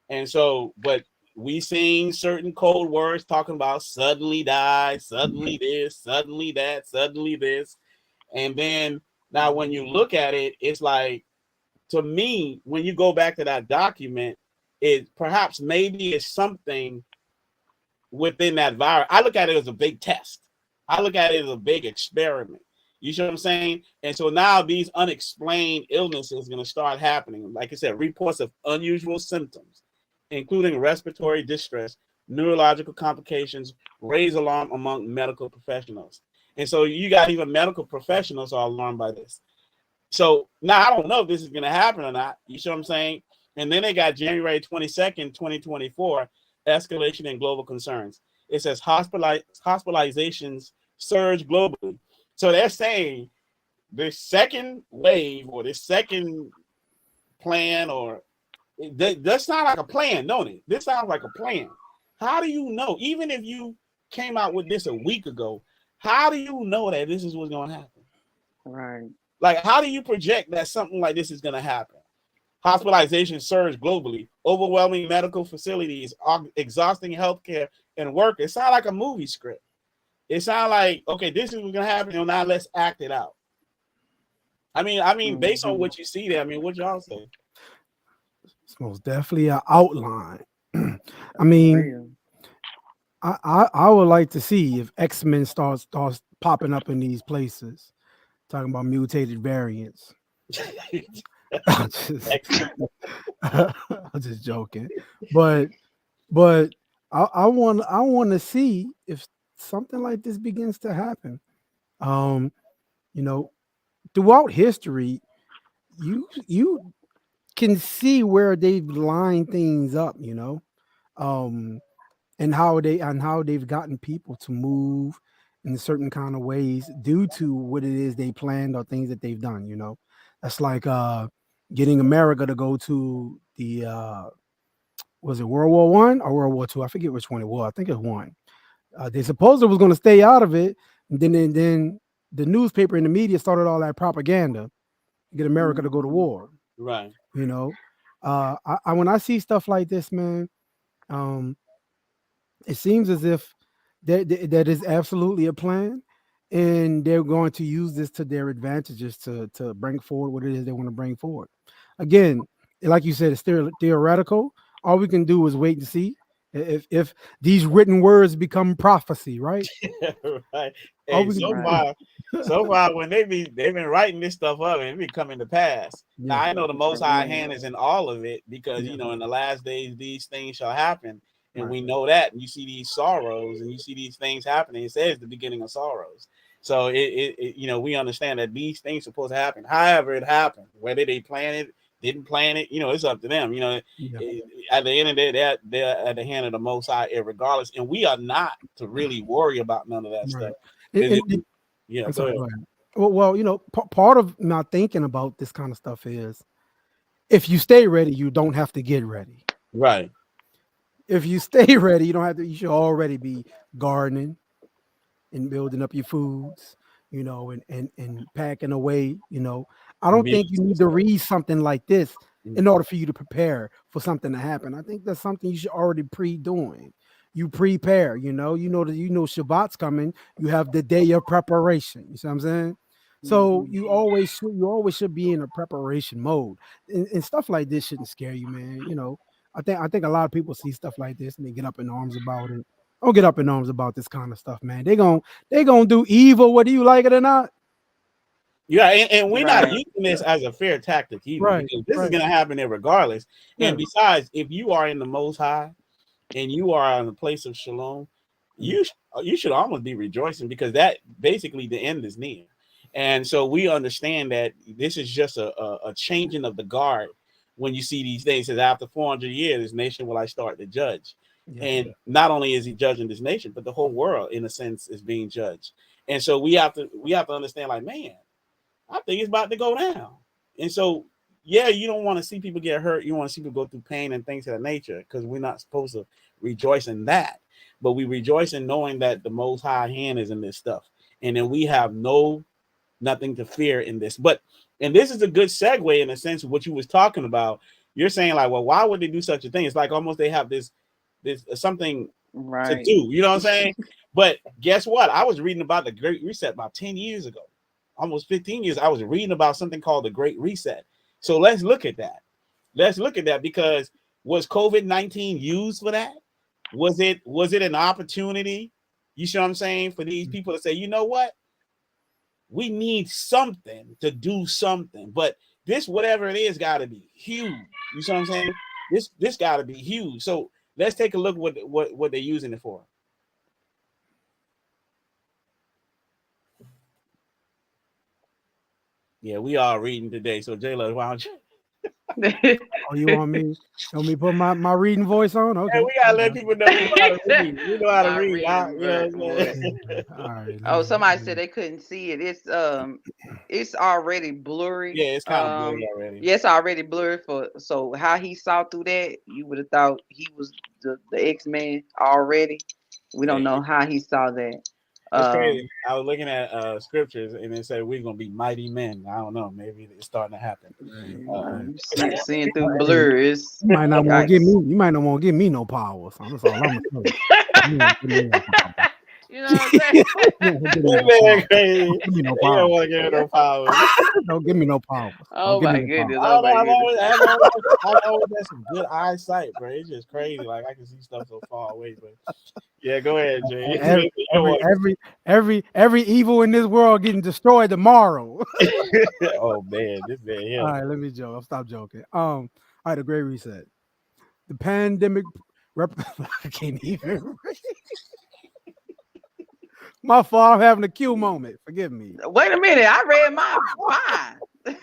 And so, but we seen certain code words talking about suddenly die, suddenly this, suddenly that, suddenly this. And then now when you look at it, it's like, to me, when you go back to that document, it perhaps maybe is something within that virus. I look at it as a big test. I look at it as a big experiment. You see what I'm saying? And so now these unexplained illnesses are going to start happening. Like I said, reports of unusual symptoms, including respiratory distress, neurological complications, raise alarm among medical professionals. And so you got even medical professionals are alarmed by this. So now I don't know if this is going to happen or not. You see what I'm saying? And then they got January 22nd, 2024, escalation in global concerns. It says hospitalizations surge globally. So they're saying the second wave or the second plan, or that sounds like a plan, don't it? This sounds like a plan. How do you know? Even if you came out with this a week ago, how do you know that this is what's going to happen? Right. Like, how do you project that something like this is going to happen? Hospitalization surge globally, overwhelming medical facilities, exhausting healthcare and work. It sounds like a movie script. It sounds like, okay, this is what's going to happen, and now let's act it out. I mean, based on what you see there, I mean, what y'all say? It's most definitely an outline. I mean, I would like to see if X-Men starts popping up in these places, talking about mutated variants. I'm just joking, but I want to see if something like this begins to happen. You know, throughout history, you can see where they've lined things up. You know, and how they've gotten people to move in certain kind of ways due to what it is they planned or things that they've done. You know, that's like getting America to go to the was it World War One or World War Two? I forget which one it was. I think it was one. They supposed it was going to stay out of it, and then the newspaper and the media started all that propaganda to get America to go to war. Right. You know, when I see stuff like this, man, it seems as if that is absolutely a plan, and they're going to use this to their advantages to bring forward what it is they want to bring forward. Again, like you said, it's theoretical. All we can do is wait and see if these written words become prophecy, right? Right. And so far, when they've been writing this stuff up and it be coming to pass. Yeah. Now I know the Most High hand is in all of it, because you know in the last days these things shall happen, and we know that. And you see these sorrows and you see these things happening. It says the beginning of sorrows. So it you know, we understand that these things are supposed to happen. However, it happened, whether they plan it, didn't plan it, you know, it's up to them. You know, at the end of the day, they're at the hand of the Most High, regardless. And we are not to really worry about none of that stuff. Yeah, go ahead. Well, you know, part of my thinking about this kind of stuff is, if you stay ready, you don't have to get ready. Right. If you stay ready, you don't have to. You should already be gardening and building up your foods, you know, and packing away. You know, I don't think you need to read something like this in order for you to prepare for something to happen. I think that's something you should already pre-doing. You prepare, you know Shabbat's coming. You have the day of preparation. You see what I'm saying? So you always should be in a preparation mode, and stuff like this shouldn't scare you, man. You know, I think a lot of people see stuff like this and they get up in arms about it. Don't get up in arms about this kind of stuff, man. They gonna do evil whether you like it or not. Yeah, and we're not using this as a fair tactic either, because this is gonna happen there regardless. And besides, if you are in the Most High and you are in a place of shalom, you should almost be rejoicing, because that basically the end is near. And so we understand that this is just a changing of the guard. When you see these things, says after 400 years, this nation will I start to judge. And not only is he judging this nation, but the whole world, in a sense, is being judged. And so we have to understand, like, man, I think it's about to go down. And so, yeah, you don't want to see people get hurt. You want to see people go through pain and things of that nature, because we're not supposed to rejoice in that. But we rejoice in knowing that the Most High hand is in this stuff, and then we have nothing to fear in this. And this is a good segue in a sense of what you was talking about. you're saying like, well, why would they do such a thing? It's like almost they have this something to do. You know what I'm saying? But guess what? I was reading about the Great Reset about 10 years ago, almost 15 years. I was reading about something called the Great Reset. So let's look at that. Let's look at that, because was COVID-19 used for that? Was it an opportunity? You see what I'm saying? For these people to say, you know what? We need something to do something, but this, whatever it is, got to be huge. You see what I'm saying? This got to be huge. So let's take a look what they're using it for. Yeah, we are reading today. So J-Lo, why don't you? Oh, you want me put my reading voice on? Okay. Yeah, we gotta let people know we know how to read. We know how to read. You know what I'm saying? All right. Oh, somebody said they couldn't see it. It's already blurry. Yeah, it's kind of blurry already. Yeah, it's already blurry. So how he saw through that, you would have thought he was the X-Man already. We don't know how he saw that. It's crazy. I was looking at scriptures and it said we're gonna be mighty men. I don't know. Maybe it's starting to happen. Seeing through blurs. You might not want to give me. You might not want to give me no powers. That's all I'm gonna say. You know what I'm saying? Man, crazy. Give me no You powers. don't want to give me no powers. Don't give me no powers. Oh my goodness. I've Oh my goodness. always had some good eyesight, bro. It's just crazy. Like I can see stuff so far away. But yeah, go ahead, Jay. Every evil in this world getting destroyed tomorrow. Oh man, this man here. All right, let me joke. I'll stop joking. All right, the Great Reset. The pandemic. I can't even. My fault. I'm having a cue moment. Forgive me. Wait a minute. I read mine.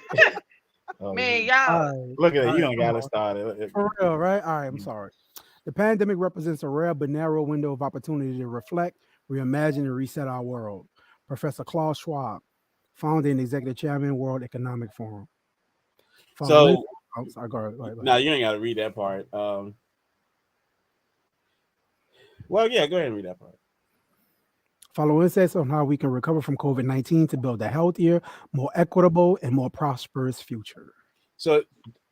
Man, y'all. Right. Look at it. You don't got to start it. For real, right? All right, I'm sorry. The pandemic represents a rare but narrow window of opportunity to reflect, reimagine, and reset our world. Professor Klaus Schwab, founder and executive chairman, World Economic Forum. So, I'm sorry, go ahead. No, you ain't got to read that part. Well, yeah, go ahead and read that part. Follow insights on how we can recover from COVID-19 to build a healthier, more equitable, and more prosperous future. So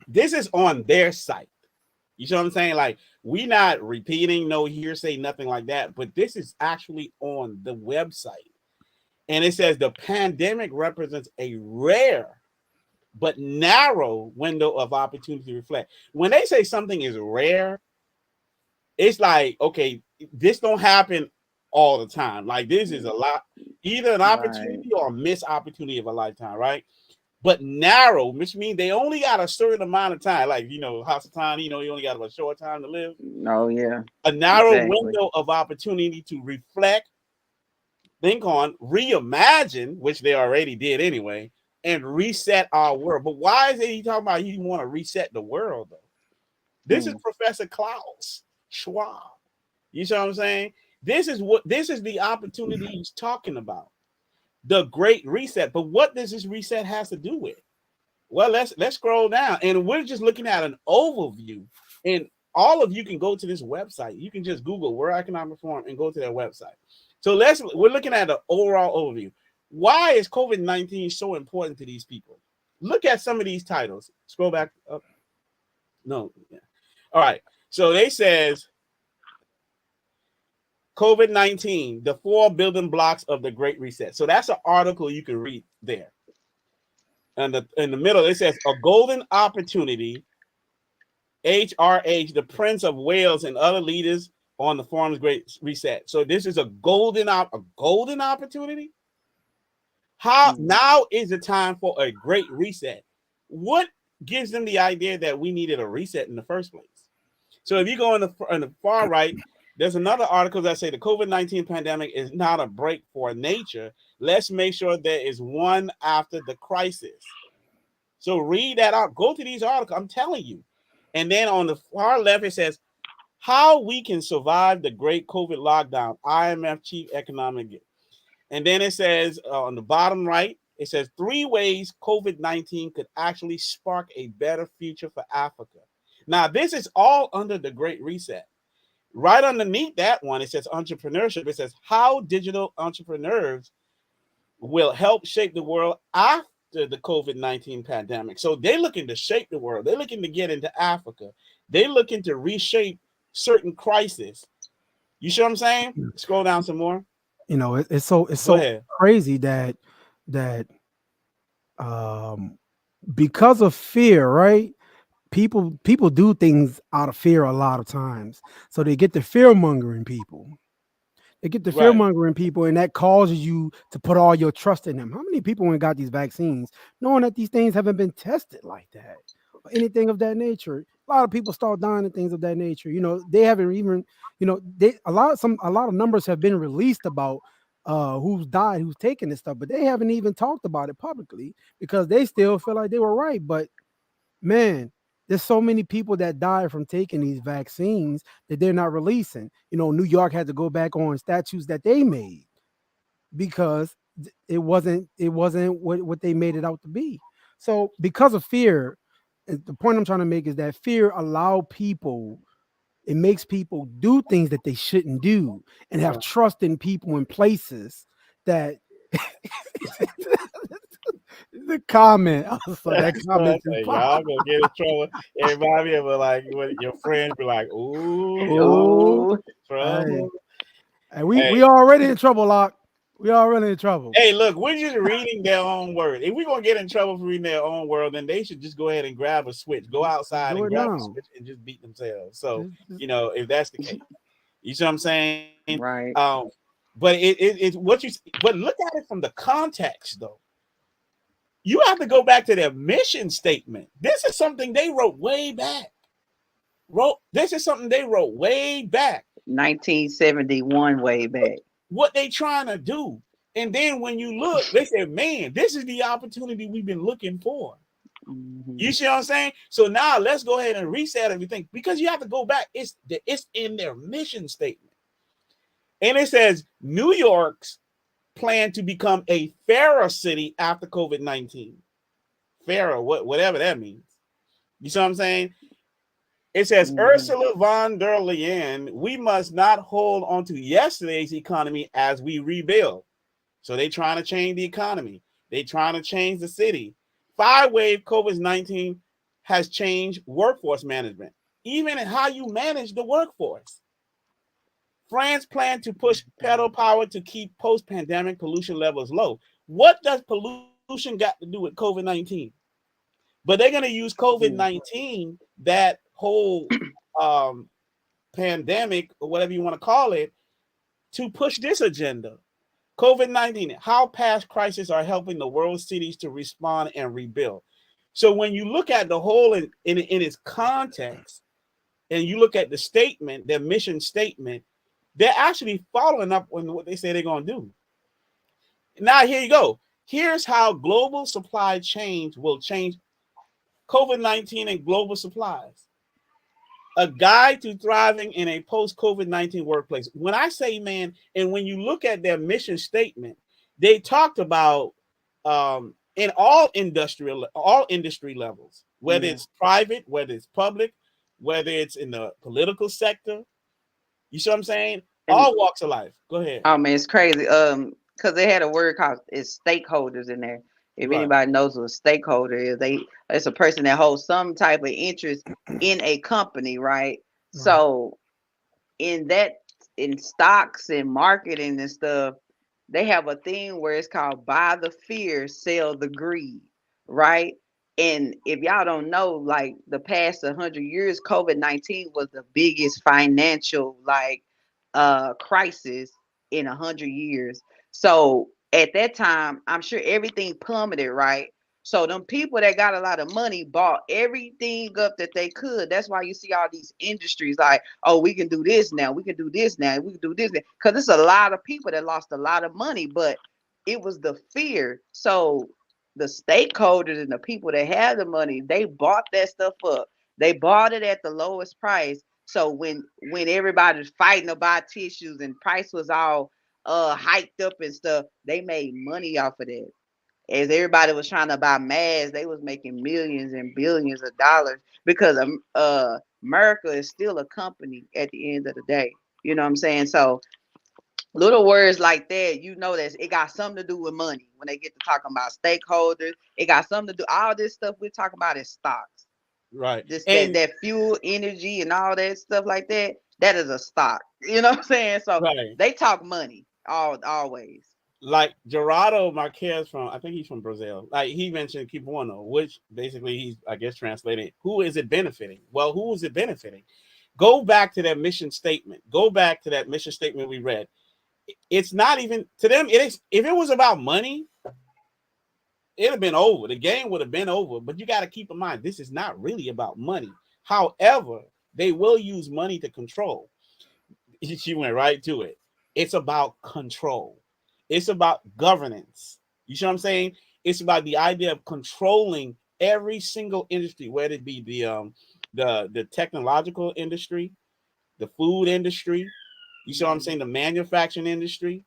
this is on their site. You see what I'm saying? Like, we not repeating, no hearsay, nothing like that. But this is actually on the website. And it says the pandemic represents a rare but narrow window of opportunity to reflect. When they say something is rare, it's like, okay, this don't happen all the time. Like this is a lot, either an opportunity or a missed opportunity of a lifetime, right? But narrow, which means they only got a certain amount of time. Like, you know, House of Time, you know, you only got a short time to live. Oh, yeah. A narrow window of opportunity to reflect, think on, reimagine, which they already did anyway, and reset our world. But why is it he talking about he want to reset the world, though? This is Professor Klaus Schwab. You see what I'm saying? This is the opportunity he's talking about. The Great Reset. But what does this reset has to do with? Well, let's scroll down. And we're just looking at an overview. And all of you can go to this website. You can just Google World Economic Forum and go to their website. So we're looking at an overall overview. Why is COVID-19 so important to these people? Look at some of these titles. Scroll back up. No. Yeah. All right. So they says COVID-19, the 4 building blocks of the Great Reset. So that's an article you can read there. And in the middle, it says a golden opportunity. HRH, the Prince of Wales, and other leaders on the forum's Great Reset. So this is a golden opportunity. How now is the time for a great reset? What gives them the idea that we needed a reset in the first place? So if you go on the far right, there's another article that say the COVID-19 pandemic is not a break for nature. Let's make sure there is one after the crisis. So read that out. Go to these articles. I'm telling you. And then on the far left, it says how we can survive the great COVID lockdown. IMF chief economic. And then it says on the bottom right, it says 3 ways COVID-19 could actually spark a better future for Africa. Now, this is all under the Great Reset. Right underneath that one, it says entrepreneurship. It says how digital entrepreneurs will help shape the world after the COVID-19 pandemic. So they're looking to shape the world. They're looking to get into Africa. They're looking to reshape certain crises. You see what I'm saying? Scroll down some more. You know, it's so Go ahead. crazy that um because of fear, right? People do things out of fear a lot of times. So they get the fear mongering people. They get the fear Right. mongering people, and that causes you to put all your trust in them. How many people went and got these vaccines knowing that these things haven't been tested like that or anything of that nature? A lot of people start dying and things of that nature. You know, they haven't even, you know, a lot of numbers have been released about who's died, who's taken this stuff, but they haven't even talked about it publicly because they still feel like they were right. But man, there's so many people that died from taking these vaccines that they're not releasing. You know, New York had to go back on statutes that they made because it wasn't what they made it out to be. So because of fear, the point I'm trying to make is that fear it makes people do things that they shouldn't do and have trust in people and places that the comment. So that comment is y'all gonna get in trouble. Everybody ever like your friends be like, ooh, oh, trouble. Hey, we already in trouble, Lock. We already in trouble. Hey, look, we're just reading their own word. If we're gonna get in trouble for reading their own word, then they should just go ahead and grab a switch, go outside and grab a switch and just beat themselves. So, you know, if that's the case, you see what I'm saying? Right. But it's but look at it from the context though. You have to go back to their mission statement. This is something they wrote way back. This is something they wrote way back. 1971 way back. What they trying to do. And then when you look, they said, man, this is the opportunity we've been looking for. Mm-hmm. You see what I'm saying? So now let's go ahead and reset everything because you have to go back. It's in their mission statement. And it says New York's plan to become a fairer city after COVID-19. Fairer, whatever that means. You see what I'm saying? It says Ursula von der Leyen, we must not hold on to yesterday's economy as we rebuild. So they're trying to change the economy. They're trying to change the city. 5-wave COVID-19 has changed workforce management, even in how you manage the workforce. France plans to push pedal power to keep post-pandemic pollution levels low. What does pollution got to do with COVID-19? But they're going to use COVID-19, that whole pandemic or whatever you want to call it, to push this agenda. COVID-19, how past crises are helping the world's cities to respond and rebuild. So when you look at the whole in its context, and you look at the statement, their mission statement, they're actually following up on what they say they're going to do. Now, here you go. Here's how global supply chains will change COVID-19 and global supplies. A guide to thriving in a post-COVID-19 workplace. When I say, man, and when you look at their mission statement, they talked about in all industry levels, whether it's private, whether it's public, whether it's in the political sector. You see what I'm saying? All walks of life. Go ahead. Oh man, it's crazy. Because they had a word called stakeholders in there. If anybody knows what a stakeholder is, it's a person that holds some type of interest in a company, right? So in stocks and marketing and stuff, they have a thing where it's called buy the fear, sell the greed, right? And if y'all don't know, like the past 100 years, COVID-19 was the biggest financial crisis in 100 years. So at that time, I'm sure everything plummeted, right? So them people that got a lot of money bought everything up that they could. That's why you see all these industries like, oh, we can do this now, we can do this now, we can do this now. Because it's a lot of people that lost a lot of money, but it was the fear. So the stakeholders and the people that had the money, they bought that stuff up. They bought it at the lowest price. So when everybody's fighting to buy tissues and price was all hiked up and stuff, they made money off of that. As everybody was trying to buy masks, they was making millions and billions of dollars because America is still a company at the end of the day. You know what I'm saying? So Little words like that, you know, that it got something to do with money. When they get to talking about stakeholders, it got something to do. All this stuff we're talking about is stocks. Right. This And that fuel, energy, and all that stuff like that. That is a stock. You know what I'm saying? So right. they talk money always. Like Gerardo Marquez from, I think he's from Brazil. Like he mentioned Keep One, which basically he's, I guess, translated, who is it benefiting? Well, who is it benefiting? Go back to that mission statement. Go back to that mission statement we read. It's not even to them. It is, if it was about money, it'd have been over. The game would have been over. But you got to keep in mind, this is not really about money. However, they will use money to control. She went right to it. It's about control. It's about governance. You see what I'm saying? It's about the idea of controlling every single industry, whether it be the technological industry, the food industry. You see what I'm saying? The manufacturing industry.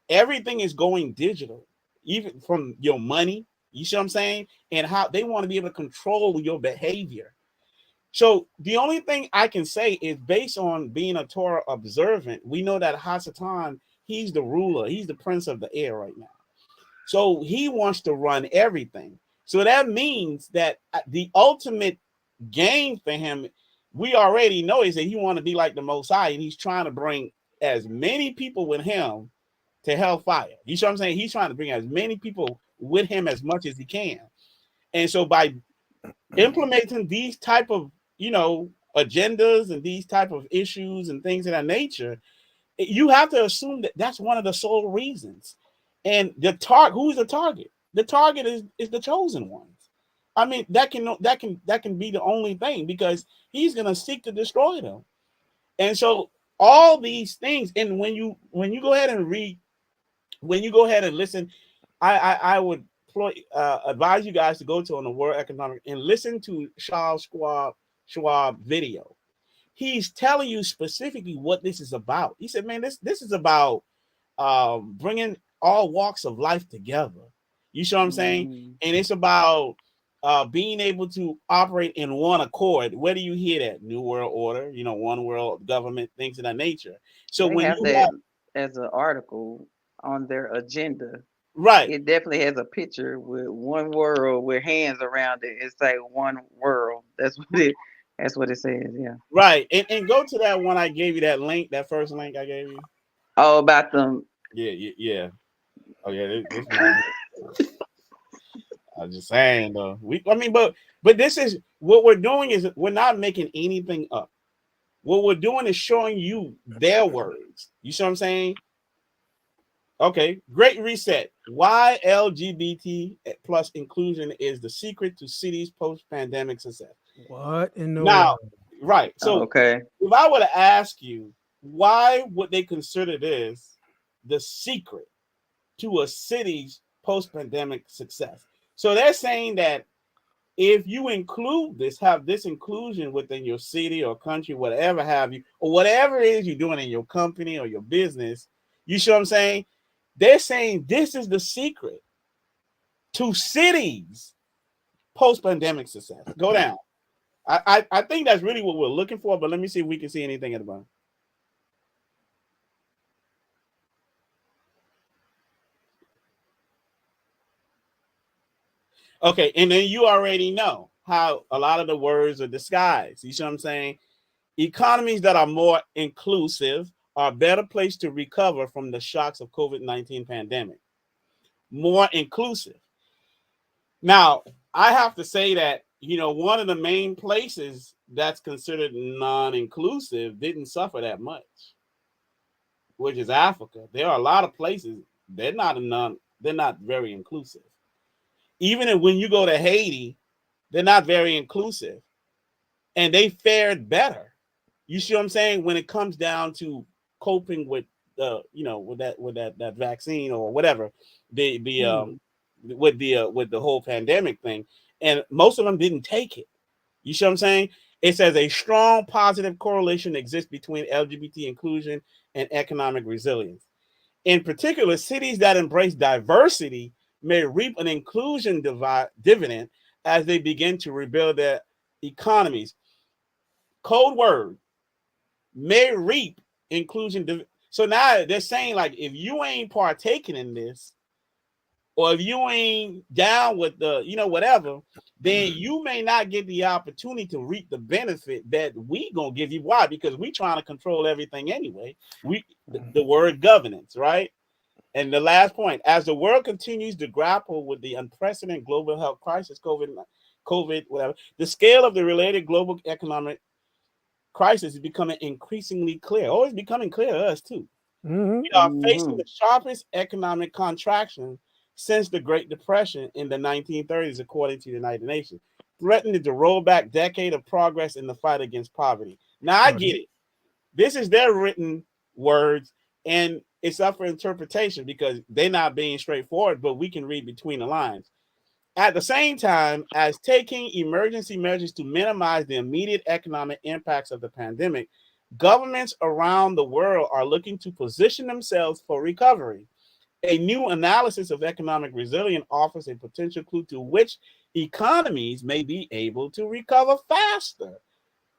Everything is going digital, even from your money. You see what I'm saying? And how they want to be able to control your behavior. So the only thing I can say is, based on being a Torah observant, we know that Hasatan, he's the ruler, he's the prince of the air right now. So he wants to run everything. So that means that the ultimate gain for him, we already know, is that he wants to be like the Most High, and he's trying to bring as many people with him to hellfire. You see what I'm saying? He's trying to bring as many people with him as much as he can. And so by implementing these type of, agendas and these type of issues and things of that nature, you have to assume that that's one of the sole reasons. And who is the target? The target is the chosen ones. I mean, that can be the only thing, because he's going to seek to destroy them. And so all these things, and when you go ahead and read, when you go ahead and listen, I would advise you guys to go to on the World Economic and listen to Charles Schwab video. He's telling you specifically what this is about. He said, man, this is about bringing all walks of life together. You see what I'm saying? And it's about being able to operate in one accord. Where do you hear that? New World Order, one world government, things of that nature. So they when have you that as an article on their agenda. Right. It definitely has a picture with one world with hands around it. It's like one world. That's what it says. Yeah. Right. And go to that one I gave you, that link, that first link I gave you. Oh, about them. Yeah. Oh yeah, this I'm just saying though. But this is what we're doing, is we're not making anything up. What we're doing is showing you their words. You see what I'm saying? Okay, Great Reset. Why LGBT plus inclusion is the secret to cities post-pandemic success. What in the Now, world? right. So okay, if I were to ask you, why would they consider this the secret to a city's post-pandemic success? So they're saying that if you include this, have this inclusion within your city or country, whatever have you, or whatever it is you're doing in your company or your business, you see what I'm saying? They're saying this is the secret to cities post-pandemic success. Go down. I think that's really what we're looking for, but let me see if we can see anything at the bottom. Okay, and then you already know how a lot of the words are disguised. You see what I'm saying? Economies that are more inclusive are a better place to recover from the shocks of COVID-19 pandemic. More inclusive. Now, I have to say that, one of the main places that's considered non-inclusive didn't suffer that much, which is Africa. There are a lot of places they're not very inclusive. Even when you go to Haiti, they're not very inclusive, and they fared better. You see what I'm saying? When it comes down to coping with with that vaccine or whatever, with the whole pandemic thing, and most of them didn't take it. You see what I'm saying? It says a strong positive correlation exists between LGBT inclusion and economic resilience. In particular, cities that embrace diversity may reap an inclusion dividend as they begin to rebuild their economies. Code word, may reap inclusion. So now they're saying, like, if you ain't partaking in this, or if you ain't down with the, whatever, then you may not get the opportunity to reap the benefit that we gonna give you. Why? Because we trying to control everything anyway. The word governance, right? And the last point, as the world continues to grapple with the unprecedented global health crisis, COVID, whatever, the scale of the related global economic crisis is becoming increasingly clear. Oh, it's becoming clear to us too. Mm-hmm. We are facing the sharpest economic contraction since the Great Depression in the 1930s, according to the United Nations, threatening to roll back decade of progress in the fight against poverty. Now, I get it. This is their written words, and it's up for interpretation because they're not being straightforward, but we can read between the lines. At the same time as taking emergency measures to minimize the immediate economic impacts of the pandemic, governments around the world are looking to position themselves for recovery. A new analysis of economic resilience offers a potential clue to which economies may be able to recover faster.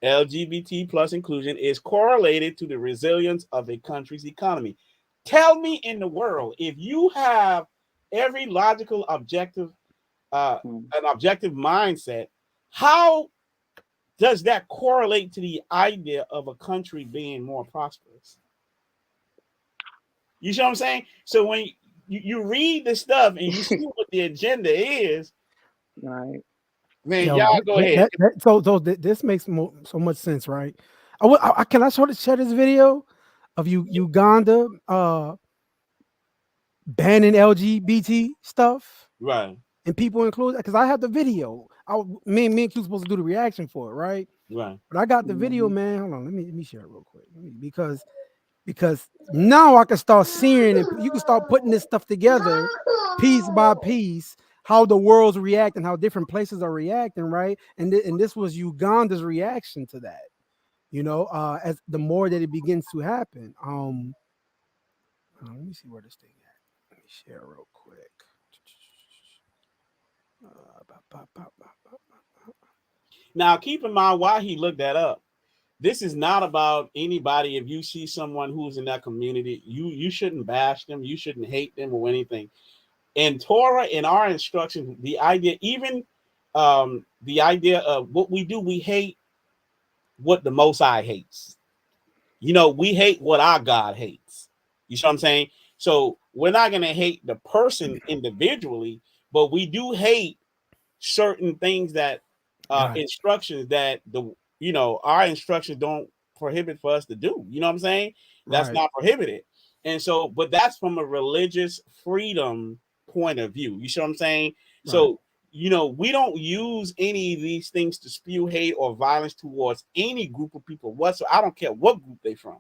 LGBT plus inclusion is correlated to the resilience of a country's economy. Tell me in the world, if you have every logical objective, an objective mindset, how does that correlate to the idea of a country being more prosperous? You see what I'm saying? So when you read the stuff and you see what the agenda is, right? Man, y'all go ahead. This makes so much sense, right? Can I share this video of Uganda banning LGBT stuff, right? And people include, because I have the video. Me and Q supposed to do the reaction for it, right? Right. But I got the video, man. Hold on, let me share it real quick, because now I can start seeing and you can start putting this stuff together piece by piece, how the world's reacting, how different places are reacting, right? And this was Uganda's reaction to that, as the more that it begins to happen. Let me see where this thing at. Let me share real quick. Now, keep in mind why he looked that up. This is not about anybody. If you see someone who's in that community, you shouldn't bash them. You shouldn't hate them or anything. In Torah, in our instructions, the idea, even the idea of what we do, we hate what the Most High hates. We hate what our God hates. You see what I'm saying? So we're not going to hate the person individually, but we do hate certain things that instructions that our instructions don't prohibit for us to do. You know what I'm saying? That's not prohibited. And so, but that's from a religious freedom point of view. You see what I'm saying? Right. So, we don't use any of these things to spew hate or violence towards any group of people whatsoever. I don't care what group they're from.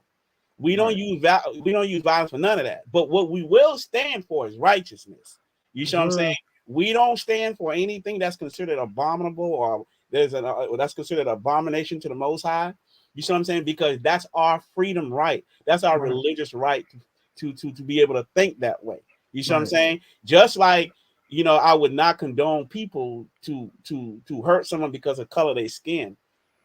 We don't use violence for none of that. But what we will stand for is righteousness. You see what I'm saying? We don't stand for anything that's considered abominable or that's considered abomination to the Most High. You see what I'm saying? Because that's our freedom right. That's our religious right to be able to think that way. You see what I'm saying? Just like, I would not condone people to hurt someone because of color of their skin.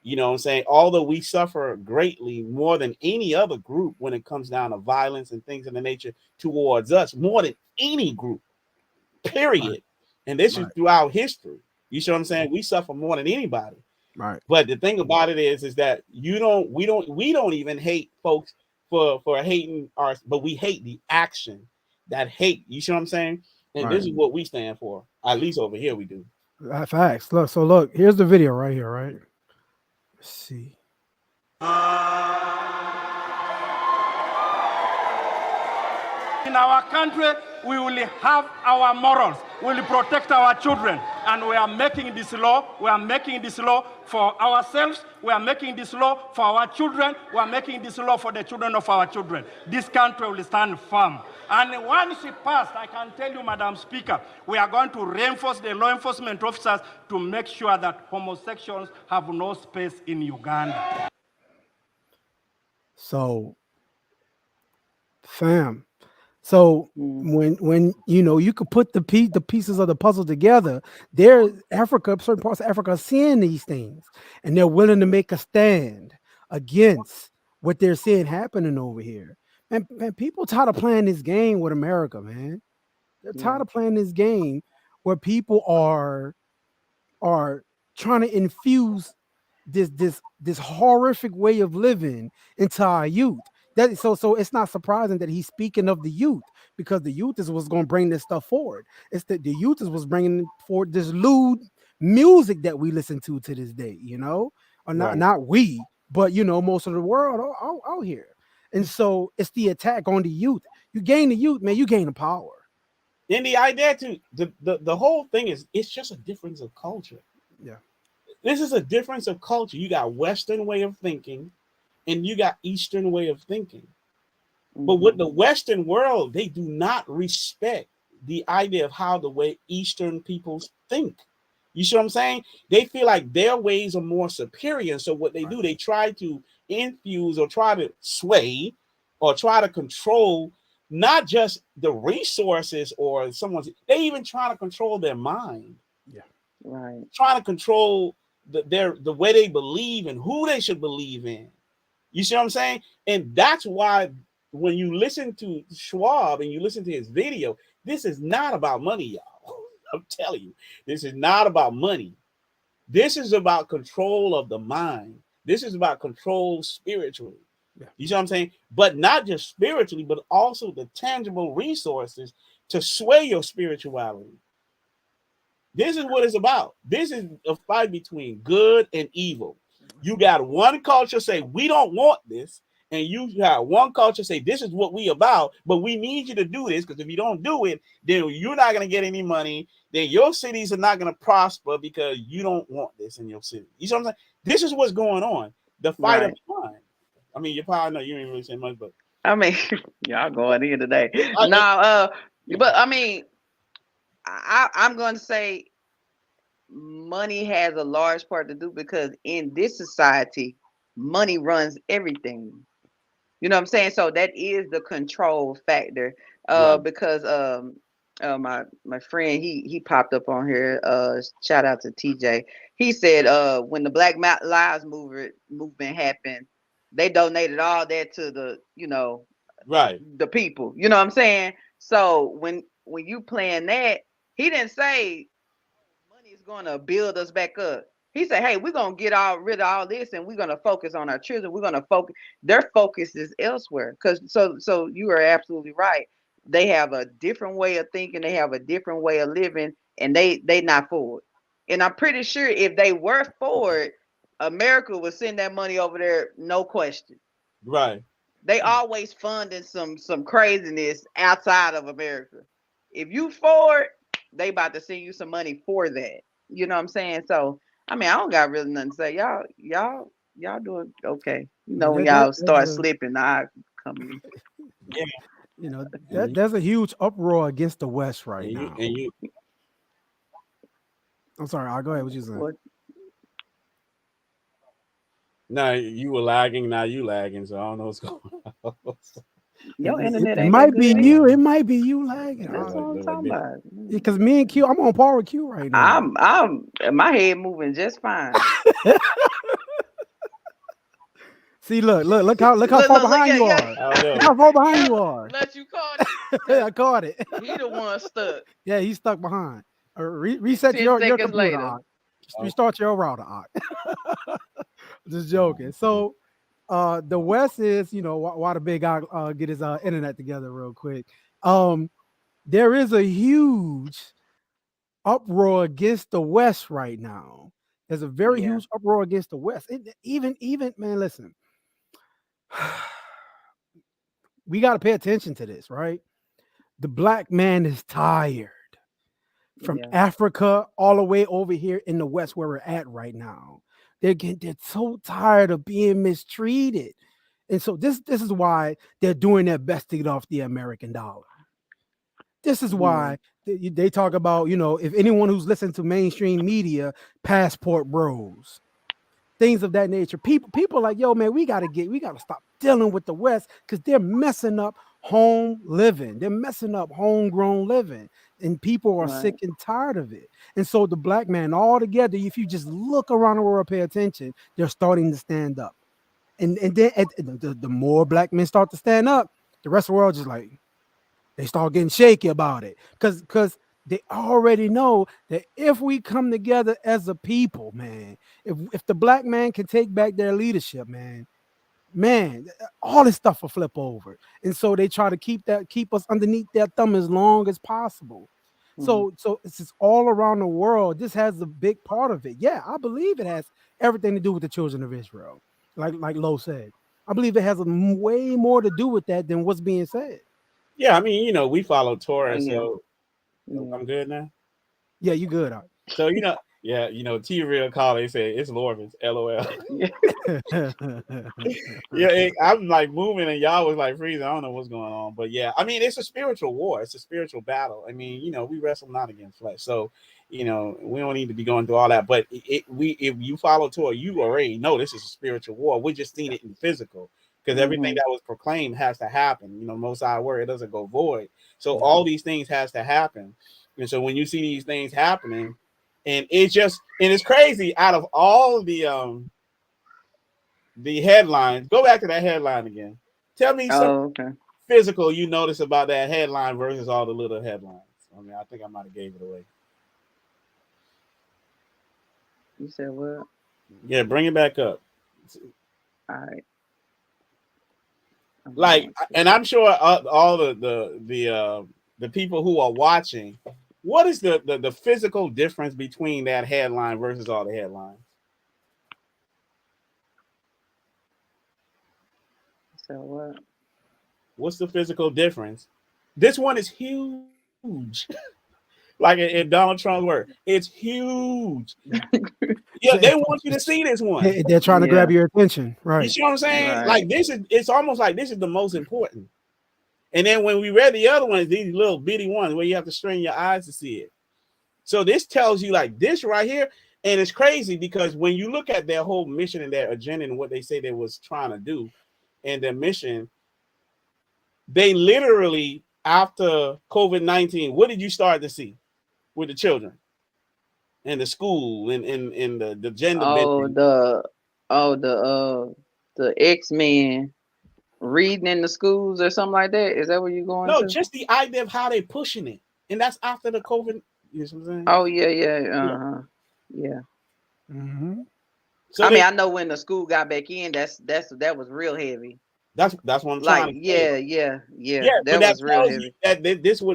You know what I'm saying? Although we suffer greatly more than any other group when it comes down to violence and things of the nature towards us, more than any group, period. And this is throughout history. You see what I'm saying? We suffer more than anybody. Right. But the thing about it is that we don't even hate folks for hating ours, but we hate the action that hate. You see what I'm saying? And this is what we stand for. At least over here we do. Facts. Look, here's the video right here, right? Let's see. In our country, we will have our morals. We will protect our children. And we are making this law. We are making this law for ourselves. We are making this law for our children. We are making this law for the children of our children. This country will stand firm. And once it passed, I can tell you, Madam Speaker, we are going to reinforce the law enforcement officers to make sure that homosexuals have no space in Uganda. So, fam. So when you could put the pieces of the puzzle together, certain parts of Africa are seeing these things, and they're willing to make a stand against what they're seeing happening over here, And people tired of playing this game with America, man. They're tired of playing this game where people are trying to infuse this horrific way of living into our youth. That so it's not surprising that he's speaking of the youth, because the youth is what's going to bring this stuff forward. It's the youth is what's bringing forward this lewd music that we listen to this day, or not we, but most of the world out here. And so it's the attack on the youth. You gain the youth, man, you gain the power. And the idea to the whole thing is, it's just a difference of culture. Yeah. This is a difference of culture. You got Western way of thinking and you got Eastern way of thinking. But with the Western world, they do not respect the idea of how the way Eastern peoples think. You see what I'm saying? They feel like their ways are more superior. So what they do, they try to infuse or try to sway or try to control not just the resources or someone's, they even trying to control their mind. Yeah. Right. Trying to control the way they believe and who they should believe in. You see what I'm saying? And that's why when you listen to Schwab and you listen to his video, this is not about money, y'all. I'm telling you, this is not about money. This is about control of the mind. This is about control spiritually. Yeah. You see what I'm saying? But not just spiritually, but also the tangible resources to sway your spirituality. This is what it's about. This is a fight between good and evil. You got one culture say, we don't want this. And you got one culture say, this is what we about, but we need you to do this, because if you don't do it, then you're not going to get any money. Then your cities are not going to prosper because you don't want this in your city. You see what I'm saying? This is what's going on. The fight of the mind. I mean, you probably know you ain't really saying much, but I mean, y'all going in today. But I mean, I'm going to say money has a large part to do, because in this society, money runs everything. You know what I'm saying? So that is the control factor. Because my friend, he popped up on here. Shout out to TJ. He said when the Black Lives movement happened, they donated all that to the the people. You know what I'm saying? So when you playing that, he didn't say money is going to build us back up. He said, hey, we're going to get rid of all this and we're going to focus on our children. We're going to focus. Their focus is elsewhere. So you are absolutely right. They have a different way of thinking. They have a different way of living, and they not for it. And I'm pretty sure if they were for it, America would send that money over there, no question. Right. They always funding some craziness outside of America. If you for it, they about to send you some money for that. You know what I'm saying? So I mean, I don't got really nothing to say. Y'all doing okay. When y'all start slipping, I come in. There's a huge uproar against the West right now. I'm sorry, I'll go ahead. What you saying? No, you were lagging. Now you lagging. So I don't know what's going on. Your internet It might be you. It might be you lagging. That's what I'm talking about. Because me and Q, I'm on par with Q right now. I'm my head moving just fine. See, look how far behind you are. Look how far behind you are. Let you caught it. Yeah, I caught it. He the one stuck. Yeah, he's stuck behind. Reset your computer. Later. Restart your router. Just joking. So the West is, why the big guy get his internet together real quick. There is a huge uproar against the West right now. There's a very huge uproar against the West. Even man, listen. We got to pay attention to this, right? The black man is tired from Africa all the way over here in the West where we're at right now. They're so tired of being mistreated. And so this is why they're doing their best to get off the American dollar. This is why they talk about, if anyone who's listened to mainstream media, passport bros, things of that nature. People like, yo, man, we gotta stop dealing with the West because they're messing up home living. They're messing up homegrown living. And people are sick and tired of it. And so the black man all together, if you just look around the world, pay attention, they're starting to stand up. And then the more black men start to stand up, the rest of the world just like they start getting shaky about it because they already know that if we come together as a people, man, if the black man can take back their leadership, man, all this stuff will flip over. And so they try to keep us underneath their thumb as long as possible. So it's just all around the world. This has a big part of it. Yeah, I believe it has everything to do with the children of Israel. Like Lo said, I believe it has way more to do with that than what's being said. Yeah, I mean, you know, we follow Torah, Yeah. so I'm good now. Yeah, you good. So you know, yeah, you know, T real call. They say it's Lorvins, LOL. Yeah, I'm like moving, and y'all was like freezing. I don't know what's going on, but yeah, I mean, it's a spiritual war. It's a spiritual battle. I mean, you know, we wrestle not against flesh, so you know, we don't need to be going through all that. But if you follow Torah, you already know this is a spiritual war. We just seen it in physical because everything that was proclaimed has to happen. You know, Most High word, it doesn't go void. So all these things has to happen, and so when you see these things happening, and it's crazy. Out of all the headlines, go back to that headline again. Tell me something physical you notice about that headline versus all the little headlines. I mean, I think I might have gave it away. You said what? Yeah, bring it back up. All right. Like, and I'm sure all the people who are watching, what is the physical difference between that headline versus all the headlines? So what? What's the physical difference? This one is huge. Like in Donald Trump's word, it's huge. Yeah, they want you to see this one. They're trying to grab your attention, right? You see what I'm saying? Right. Like it's almost like this is the most important. And then when we read the other ones, these little bitty ones where you have to strain your eyes to see it. So this tells you like this right here, and it's crazy because when you look at their whole mission and their agenda and what they say they was trying to do, and their mission, they literally after COVID-19, what did you start to see with the children and the school and the gender bending? The X-Men reading in the schools or something like that. Is that what you're going to? No, just the idea of how they pushing it, and that's after the COVID. You know what I'm saying? Oh yeah. Mm-hmm. So I mean, I know when the school got back in, that was real heavy. That's what I'm trying to say. Yeah. That was real heavy.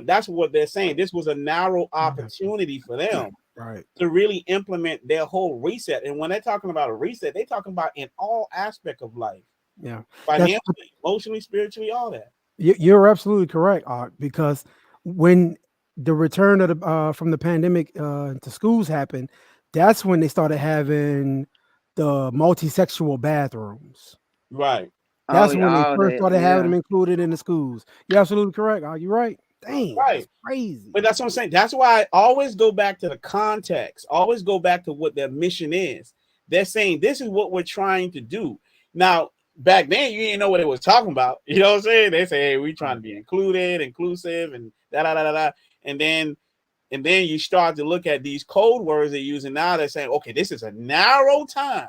That's what they're saying. This was a narrow opportunity for them, right, to really implement their whole reset. And when they're talking about a reset, they're talking about in all aspect of life. Yeah, financially, emotionally, spiritually, all that. You're absolutely correct, Art, because when the return of the from the pandemic to schools happened, that's when they started having the multi-sexual bathrooms. Right. That's when they first started having them included in the schools. You're absolutely correct. Are you right? Dang, right. That's crazy. But that's what I'm saying. That's why I always go back to the context. Always go back to what their mission is. They're saying this is what we're trying to do. Now, back then, you didn't know what it was talking about. You know what I'm saying? They say, hey, we're trying to be inclusive, and da. And then you start to look at these code words they're using now. They're saying, okay, this is a narrow time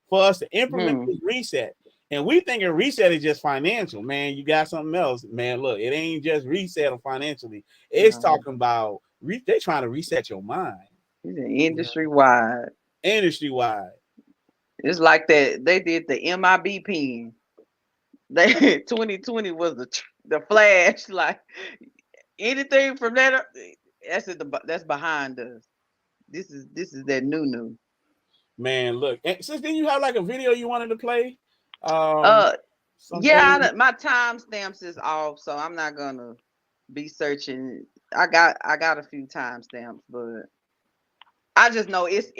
for us to implement this reset. And we think a reset is just financial, man. You got something else, man. Look, it ain't just reset financially. It's talking about they're trying to reset your mind. It's industry wide. Industry wide. It's like that. They did the MIB pen. 2020 was the flash. Like anything from that, that's behind us. This is that new. Man, look. Since then, you have like a video you wanted to play. My timestamps is off, so I'm not gonna be searching. I got a few timestamps, but I just know it's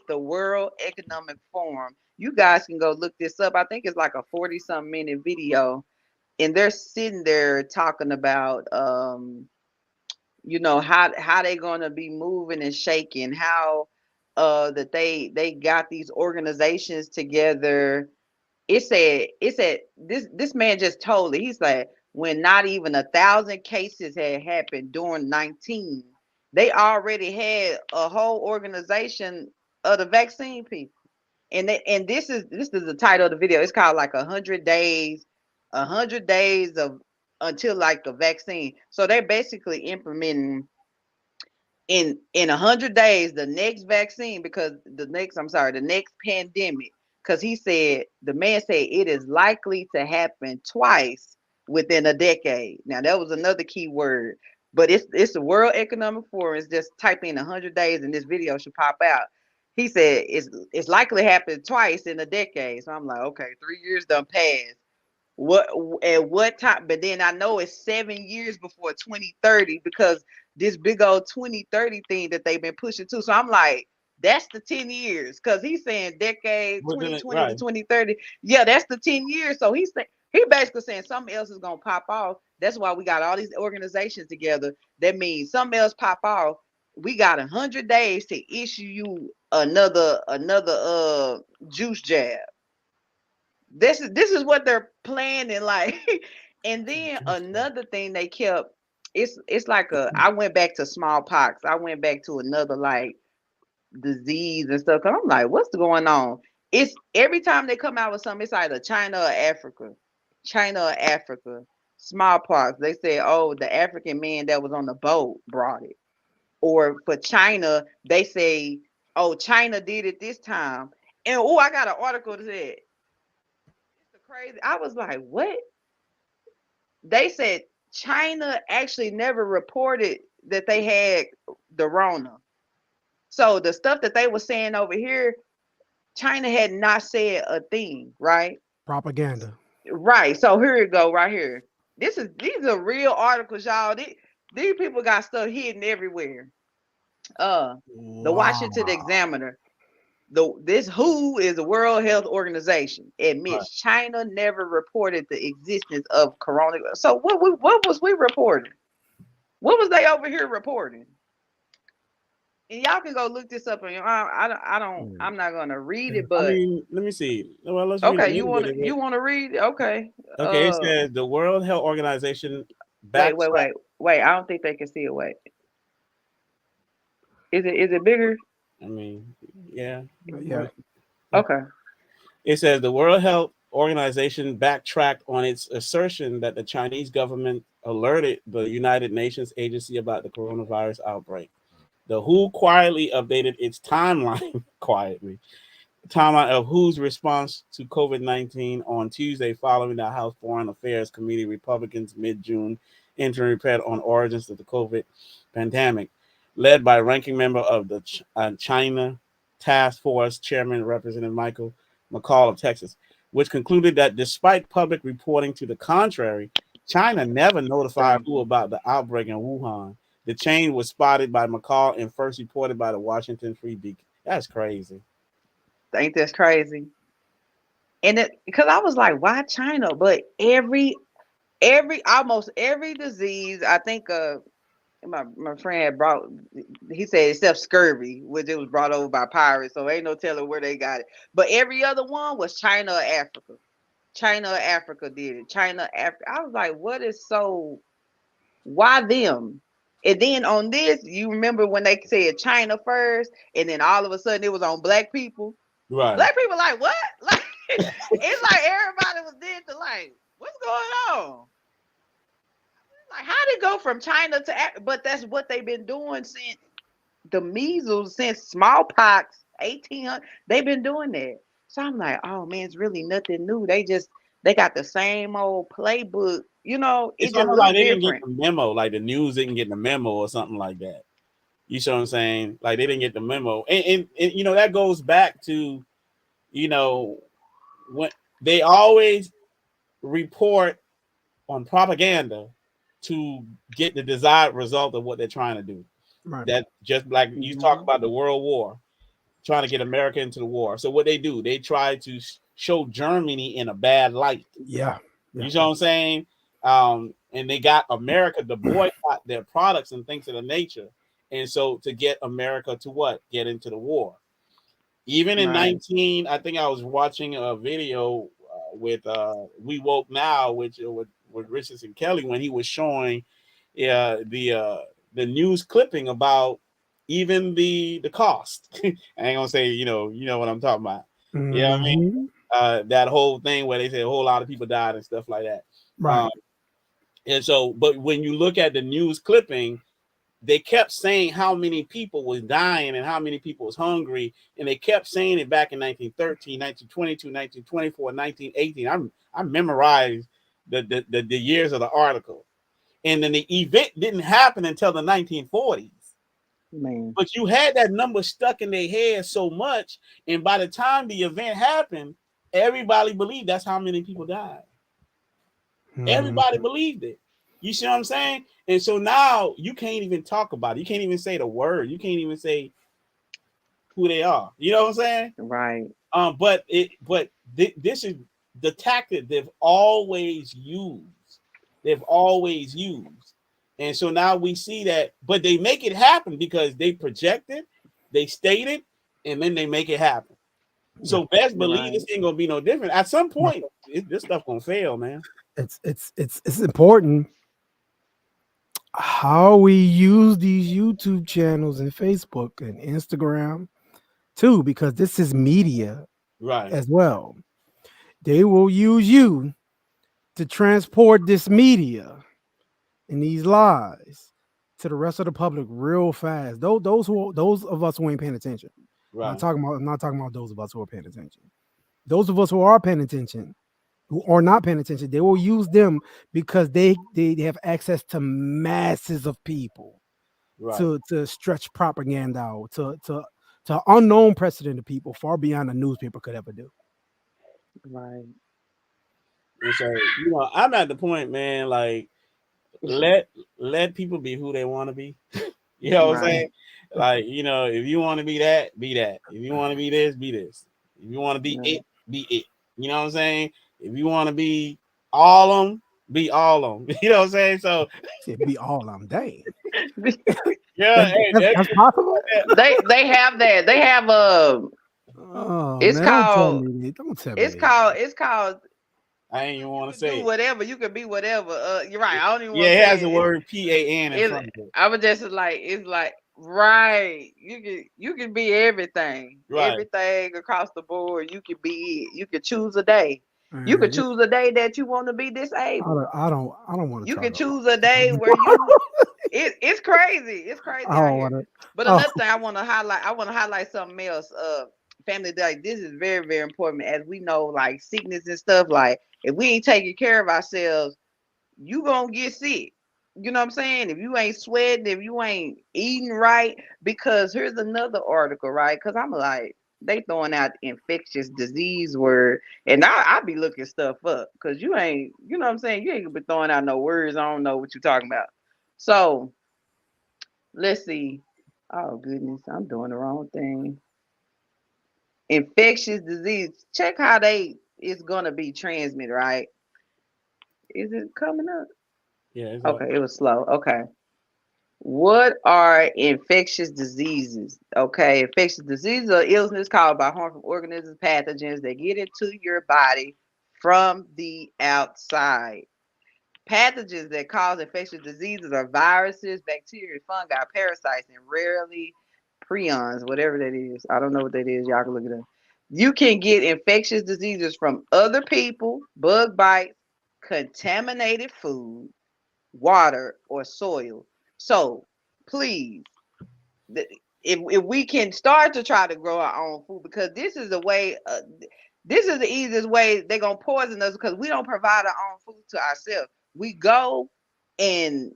the World Economic Forum. You guys can go look this up. I think it's like a 40-something minute video, and they're sitting there talking about how they gonna be moving and shaking, how that they got these organizations together. It said this man just told it. He's like, when not even 1,000 cases had happened during 19, they already had a whole organization of the vaccine people. And this is the title of the video. It's called like 100 days 100 days of until like a vaccine. So they're basically implementing in 100 days the next vaccine, because the next pandemic, because the man said it is likely to happen twice within a decade. Now that was another key word, but it's the World Economic Forum. Just type in 100 days and this video should pop out. He said it's likely to happen twice in a decade. So I'm like, okay, 3 years done passed. What time? But then I know it's 7 years before 2030, because this big old 2030 thing that they've been pushing to. So I'm like, that's the 10 years, because he's saying decade 2020 to 2030. Yeah, that's the 10 years. So he basically saying something else is gonna pop off. That's why we got all these organizations together. That means something else pop off. We got 100 days to issue you another juice jab. This is what they're planning, like. And then another thing they kept, it's like I went back to smallpox. I went back to another like disease and stuff. Cause I'm like, what's going on? It's every time they come out with something, it's either China or Africa. Smallpox. They say, oh, the African man that was on the boat brought it. Or for China, they say, oh, China did it this time. And I got an article that said, crazy. I was like, what? They said China actually never reported that they had the Rona. So the stuff that they were saying over here, China had not said a thing, right? Propaganda. Right. So here it go, right here. These are real articles, y'all. These people got stuff hidden everywhere. The Washington Examiner. This WHO is the World Health Organization admits China never reported the existence of coronavirus. So what was we reporting? What was they over here reporting? And y'all can go look this up. And I'm not gonna read it, but I mean, let me see. Well, let's okay, read you want to read it? Okay. Okay, it says the World Health Organization. Wait. I don't think they can see it. Wait. Is it bigger? I mean, yeah. Okay. It says the World Health Organization backtracked on its assertion that the Chinese government alerted the United Nations agency about the coronavirus outbreak. The WHO quietly updated its timeline of WHO's response to COVID-19 on Tuesday, following the House Foreign Affairs Committee Republicans' mid-June interim report on origins of the COVID pandemic, led by ranking member of the China Task Force Chairman Representative Michael McCall of Texas, which concluded that despite public reporting to the contrary, China never notified WHO about the outbreak in Wuhan. The change was spotted by McCall and first reported by the Washington Free Beacon. That's crazy. Ain't this crazy? And because I was like, why China? But almost every disease, I think my friend had brought, he said except scurvy, which it was brought over by pirates, so ain't no telling where they got it. But every other one was China or Africa. China or Africa did it. China, Africa. I was like, why them? And then on this, you remember when they said China first, and then all of a sudden it was on black people. Right. Black people like, what? Like, it's like everybody was dead to like, what's going on? Like, how did it go from China to Africa? But that's what they've been doing since the measles, since smallpox, 1800. They've been doing that. So I'm like, oh man, it's really nothing new. They got the same old playbook. You know, it's just almost like they different. didn't get the memo, like the news didn't get the memo or something like that. You see what I'm saying? Like they didn't get the memo. And you know, that goes back to, you know, when they always report on propaganda to get the desired result of what they're trying to do. Right. That just like you talk about the World War, trying to get America into the war. So what they do, they try to show Germany in a bad light. Yeah. You know what I'm saying? And they got America to boycott their products and things of the nature. And so to get America to what? Get into the war. Even in I think I was watching a video with We Woke Now, which with Richardson Kelly, when he was showing the news clipping about even the cost. I ain't gonna say, you know what I'm talking about. Mm-hmm. Yeah, you know what I mean? that whole thing where they said a whole lot of people died and stuff like that. Right. And so, but when you look at the news clipping, they kept saying how many people was dying and how many people was hungry. And they kept saying it back in 1913, 1922, 1924, 1918. I memorized the years of the article. And then the event didn't happen until the 1940s. Man. But you had that number stuck in their head so much. And by the time the event happened, everybody believed that's how many people died. Everybody believed it. You see what I'm saying? And so now you can't even talk about it. You can't even say the word. You can't even say who they are. You know what I'm saying? Right. But this is the tactic they've always used. They've always used. And so now we see that, but they make it happen because they project it, they state it, and then they make it happen. So best believe this ain't gonna be no different. At some point, this stuff gonna fail, man. It's important how we use these YouTube channels and Facebook and Instagram too, because this is media as well. They will use you to transport this media and these lies to the rest of the public real fast. Those of us who ain't paying attention. I'm not talking about those of us who are paying attention. Those of us who are paying attention, who are not paying attention, they will use them because they have access to masses of people to stretch propaganda out to unknown precedent of people far beyond a newspaper could ever do. Right. And so, I'm at the point, man, like let people be who they want to be. You know what I'm saying? Like, if you want to be that, be that. If you want to be this, be this. If you want to be it, be it. You know what I'm saying? If you want to be all of them, be all of them. You know what I'm saying? So be all of them. Dang. Yeah, that's possible. They have that. They have it's man, called. Don't tell me. It's called. I ain't even want to say whatever. You can be whatever. You're right. I don't even. Yeah, it has the word PAN in front of it. I was just like, it's like right. You can be everything. Right. Everything across the board. You can be it. You can choose a day. You can choose a day that you want to be disabled. I don't want to. You can choose a day where you. It's crazy. It's crazy out here. But another thing I want to highlight something else. Family, like this is very, very important. As we know, like sickness and stuff, like if we ain't taking care of ourselves, you gonna get sick. You know what I'm saying? If you ain't sweating, if you ain't eating right, because here's another article, right? Because I'm like, they throwing out infectious disease word, and I be looking stuff up because you ain't, you know what I'm saying? You ain't gonna be throwing out no words. I don't know what you're talking about. So let's see. Oh goodness, I'm doing the wrong thing. Infectious disease. Check how it's gonna be transmitted, right? Is it coming up? Yeah. Okay, it was slow. Okay. What are infectious diseases? Okay, infectious diseases are illness caused by harmful organisms, pathogens that get into your body from the outside. Pathogens that cause infectious diseases are viruses, bacteria, fungi, parasites, and rarely prions, whatever that is. I don't know what that is. Y'all can look it up. You can get infectious diseases from other people, bug bites, contaminated food, water, or soil. So please, if we can start to try to grow our own food, because this is the way, this is the easiest way they're going to poison us because we don't provide our own food to ourselves. We go and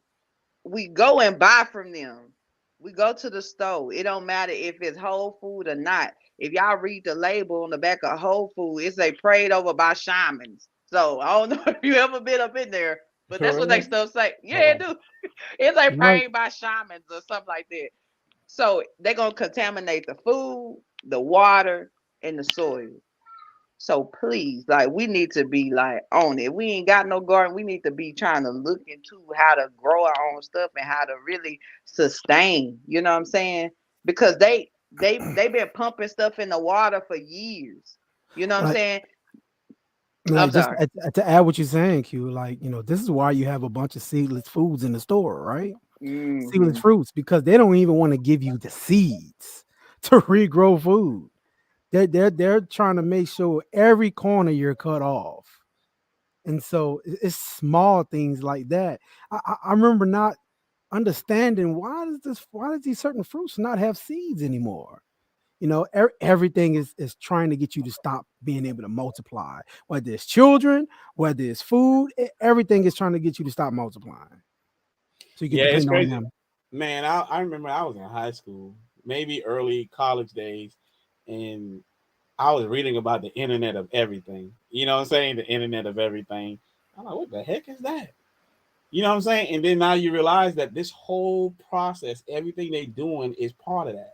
buy from them. We go to the store. It don't matter if it's whole food or not. If y'all read the label on the back of whole food, it's a prayed over by shamans. So I don't know if you ever been up in there, but that's what they stuff say. Yeah, it do. It's a prayed by shamans or something like that. So they're gonna contaminate the food, the water, and the soil. So please, like we need to be like on it. We ain't got no garden. We need to be trying to look into how to grow our own stuff and how to really sustain. You know what I'm saying? Because they've been pumping stuff in the water for years. You know what I'm saying? Like just to add what you're saying, Q, like this is why you have a bunch of seedless foods in the store, right? Mm-hmm. Seedless fruits, because they don't even want to give you the seeds to regrow food. They're trying to make sure every corner you're cut off. And so it's small things like that. I remember not understanding why does these certain fruits not have seeds anymore? You know, everything is trying to get you to stop being able to multiply. Whether it's children, whether it's food, everything is trying to get you to stop multiplying. So you can Yeah, it's depend on crazy. them. Man, I remember I was in high school, maybe early college days, and I was reading about the internet of everything. You know what I'm saying? The internet of everything. I'm like, what the heck is that? You know what I'm saying? And then now you realize that this whole process, everything they doing is part of that.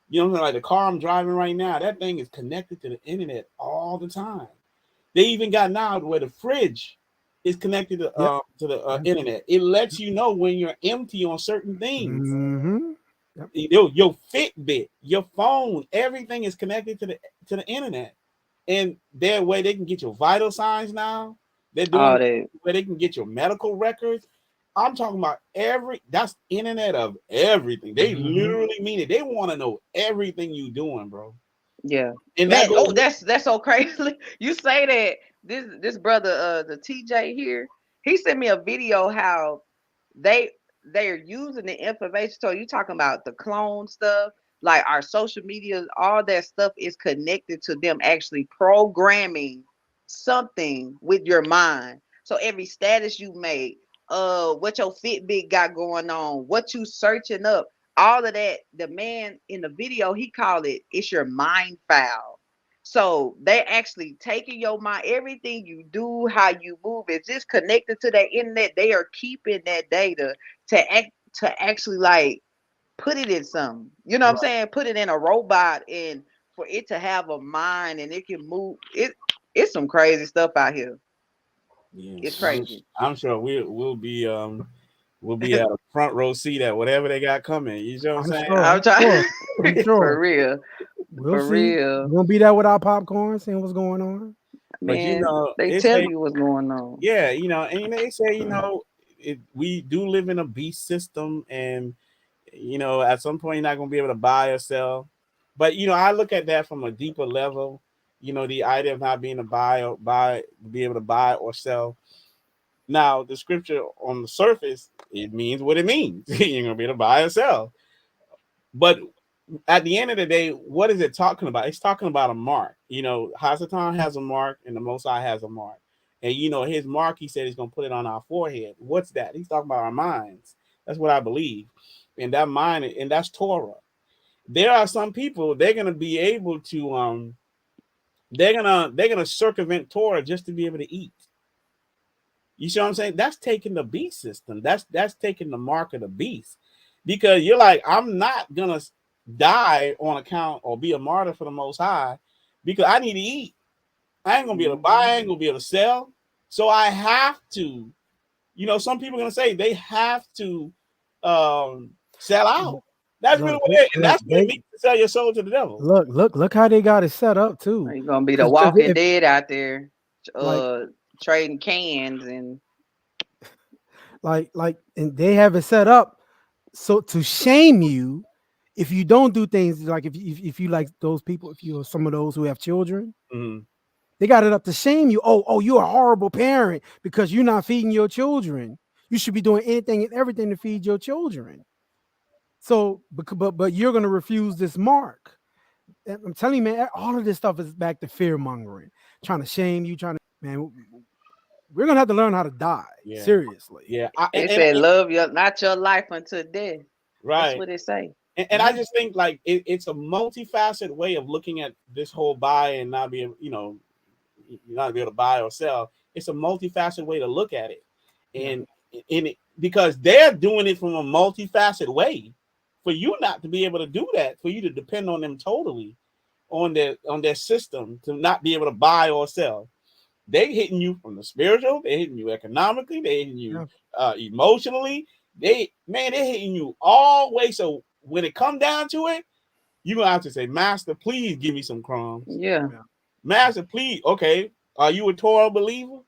You know what I'm saying? Like the car I'm driving right now, that thing is connected to the internet all the time. They even got now where the fridge is connected to the internet. It lets you know when you're empty on certain things. Mm-hmm. Yep. Your Fitbit, your phone, everything is connected to the internet. And that way they can get your vital signs now. They're doing where they can get your medical records. I'm talking about that's internet of everything. They literally mean it. They want to know everything you doing, bro. Yeah. And man, that's so crazy. You say that this brother, the TJ here, he sent me a video how they're using the information. So you talking about the clone stuff, like our social media, all that stuff is connected to them actually programming something with your mind. So every status you make, what your Fitbit got going on, what you searching up, all of that. The man in the video, he called it's your mind file. So they actually taking your mind, everything you do, how you move, is just connected to that internet. They are keeping that data to actually like put it in something. You know what I'm saying? Put it in a robot and for it to have a mind and it can move. It's some crazy stuff out here. Yeah, it's crazy. I'm sure we'll be at a front row seat at whatever they got coming. You know what I'm saying? I'm trying for real. We'll see. We're gonna be there with our popcorn, seeing what's going on. But Man, they tell you what's going on. Yeah, and they say, we do live in a beast system, and at some point you're not gonna be able to buy or sell. But I look at that from a deeper level. The idea of not being be able to buy or sell. Now, the scripture on the surface, it means what it means. You're gonna be able to buy or sell. But at the end of the day, what is it talking about? It's talking about a mark. Hasatan has a mark and the Most High has a mark. And his mark, he said he's gonna put it on our forehead. What's that? He's talking about our minds. That's what I believe. And that mind, and that's Torah. There are some people, they're gonna be able to they're gonna circumvent Torah just to be able to eat. You see what I'm saying? That's taking the beast system. That's taking the mark of the beast. Because you're like, I'm not gonna die on account or be a martyr for the Most High because I need to eat. I ain't gonna be able to buy, I ain't gonna be able to sell. So I have to, some people are gonna say they have to sell out. That's really what it is. And that's what it means to sell your soul to the devil. Look how they got it set up too. You're gonna be the Walking Dead out there, trading cans and and they have it set up so to shame you if you don't do things like if you like those people, if you're some of those who have children, they got it up to shame you. Oh, you're a horrible parent because you're not feeding your children. You should be doing anything and everything to feed your children. So, but you're gonna refuse this mark. I'm telling you, man, all of this stuff is back to fear mongering, trying to shame you, man. We're gonna have to learn how to die. Yeah. Seriously. Yeah. It said, "Love not your life until death." Right. That's what it say. And I just think like it's a multifaceted way of looking at this whole buy and not being, not be able to buy or sell. It's a multifaceted way to look at it, and because they're doing it from a multifaceted way, for you not to be able to do that, for you to depend on them totally, on their system to not be able to buy or sell. They hitting you from the spiritual, they hitting you economically, they hitting you emotionally. They're hitting you all the way. So when it come down to it, you're gonna have to say, Master, please give me some crumbs. Yeah. Master, please. Okay, are you a Torah believer?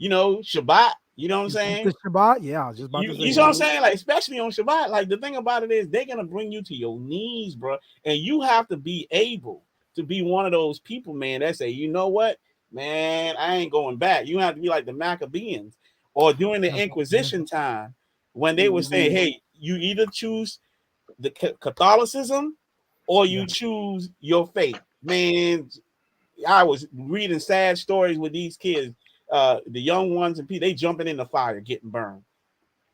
Shabbat, You know what I'm saying? The Shabbat, yeah, I was just about to say. You know what I'm saying? Like, especially on Shabbat, like the thing about it is they're gonna bring you to your knees, bro. And you have to be able to be one of those people, man, that say, you know what, man, I ain't going back. You have to be like the Maccabees or during the Inquisition time when they were saying, hey, you either choose the Catholicism or you choose your faith. Man, I was reading sad stories with these kids, the young ones and people, they jumping in the fire, getting burned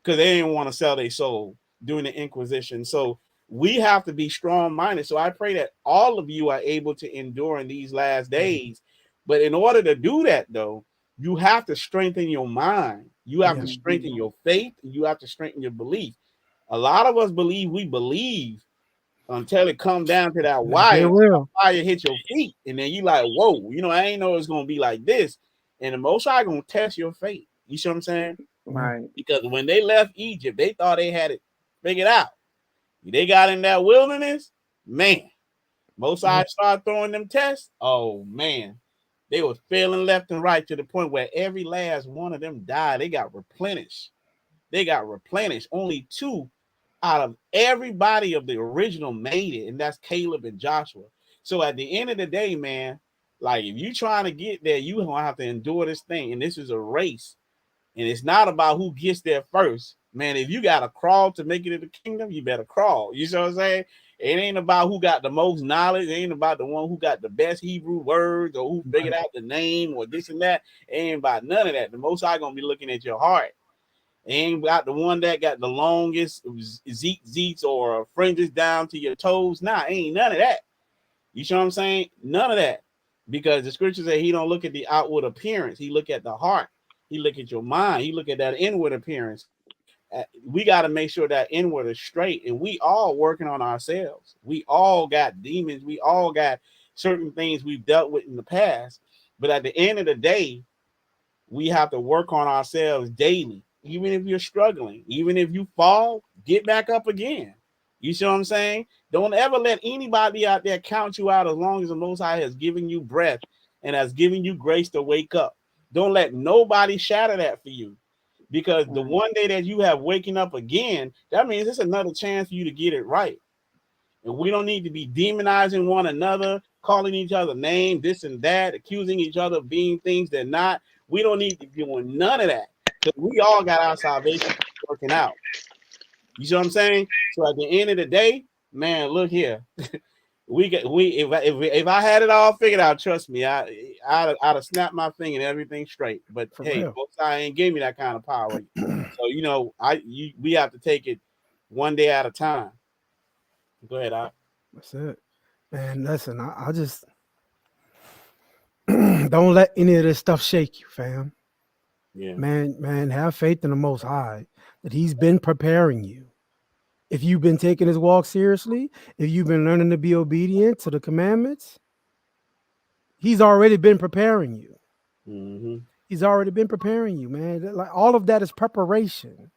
because they didn't want to sell their soul during the Inquisition. So we have to be strong-minded. So I pray that all of you are able to endure in these last days. But in order to do that, though, you have to strengthen your mind. You have to strengthen your faith. You have to strengthen your belief. A lot of us believe we believe until it comes down to that wire. Fire hit your feet, and then you like, whoa, you know, I ain't know it's gonna be like this. And the Most High gonna test your faith. You see what I'm saying? Right. Because when they left Egypt, they thought they had it figured out. They got in that wilderness, man. Most High started throwing them tests. Oh man, they were failing left and right to the point where every last one of them died. They got replenished. Only 2 out of everybody of the original made it, and that's Caleb and Joshua. So at the end of the day, man, like if you trying to get there, you gonna have to endure this thing, and this is a race, and it's not about who gets there first, man. If you gotta crawl to make it in the kingdom, you better crawl. You know what I'm saying? It ain't about who got the most knowledge. It ain't about the one who got the best Hebrew words or who figured out the name or this and that. It ain't about none of that. The Most High gonna be looking at your heart. Ain't got the one that got the longest zeets or fringes down to your toes. Nah, ain't none of that. You know what I'm saying? None of that. Because the scripture say he don't look at the outward appearance. He look at the heart. He look at your mind. He look at that inward appearance. We got to make sure that inward is straight. And we all working on ourselves. We all got demons. We all got certain things we've dealt with in the past. But at the end of the day, we have to work on ourselves daily. Even if you're struggling, even if you fall, get back up again. You see what I'm saying? Don't ever let anybody out there count you out as long as the Most High has given you breath and has given you grace to wake up. Don't let nobody shatter that for you. Because the one day that you have waking up again, that means it's another chance for you to get it right. And we don't need to be demonizing one another, calling each other names, this and that, accusing each other of being things they're not. We don't need to be doing none of that. Because we all got our salvation working out. You see what I'm saying? So at the end of the day, man, look here. If I had it all figured out, trust me, I'd have snapped my finger and everything straight. But hey, most I ain't gave me that kind of power. So you know, we have to take it one day at a time. Go ahead, Al. That's it. Man, listen, I just don't let any of this stuff shake you, fam. Yeah. Man, have faith in the Most High that He's been preparing you. If you've been taking His walk seriously, if you've been learning to be obedient to the commandments, He's already been preparing you. Mm-hmm. He's already been preparing you, man. Like all of that is preparation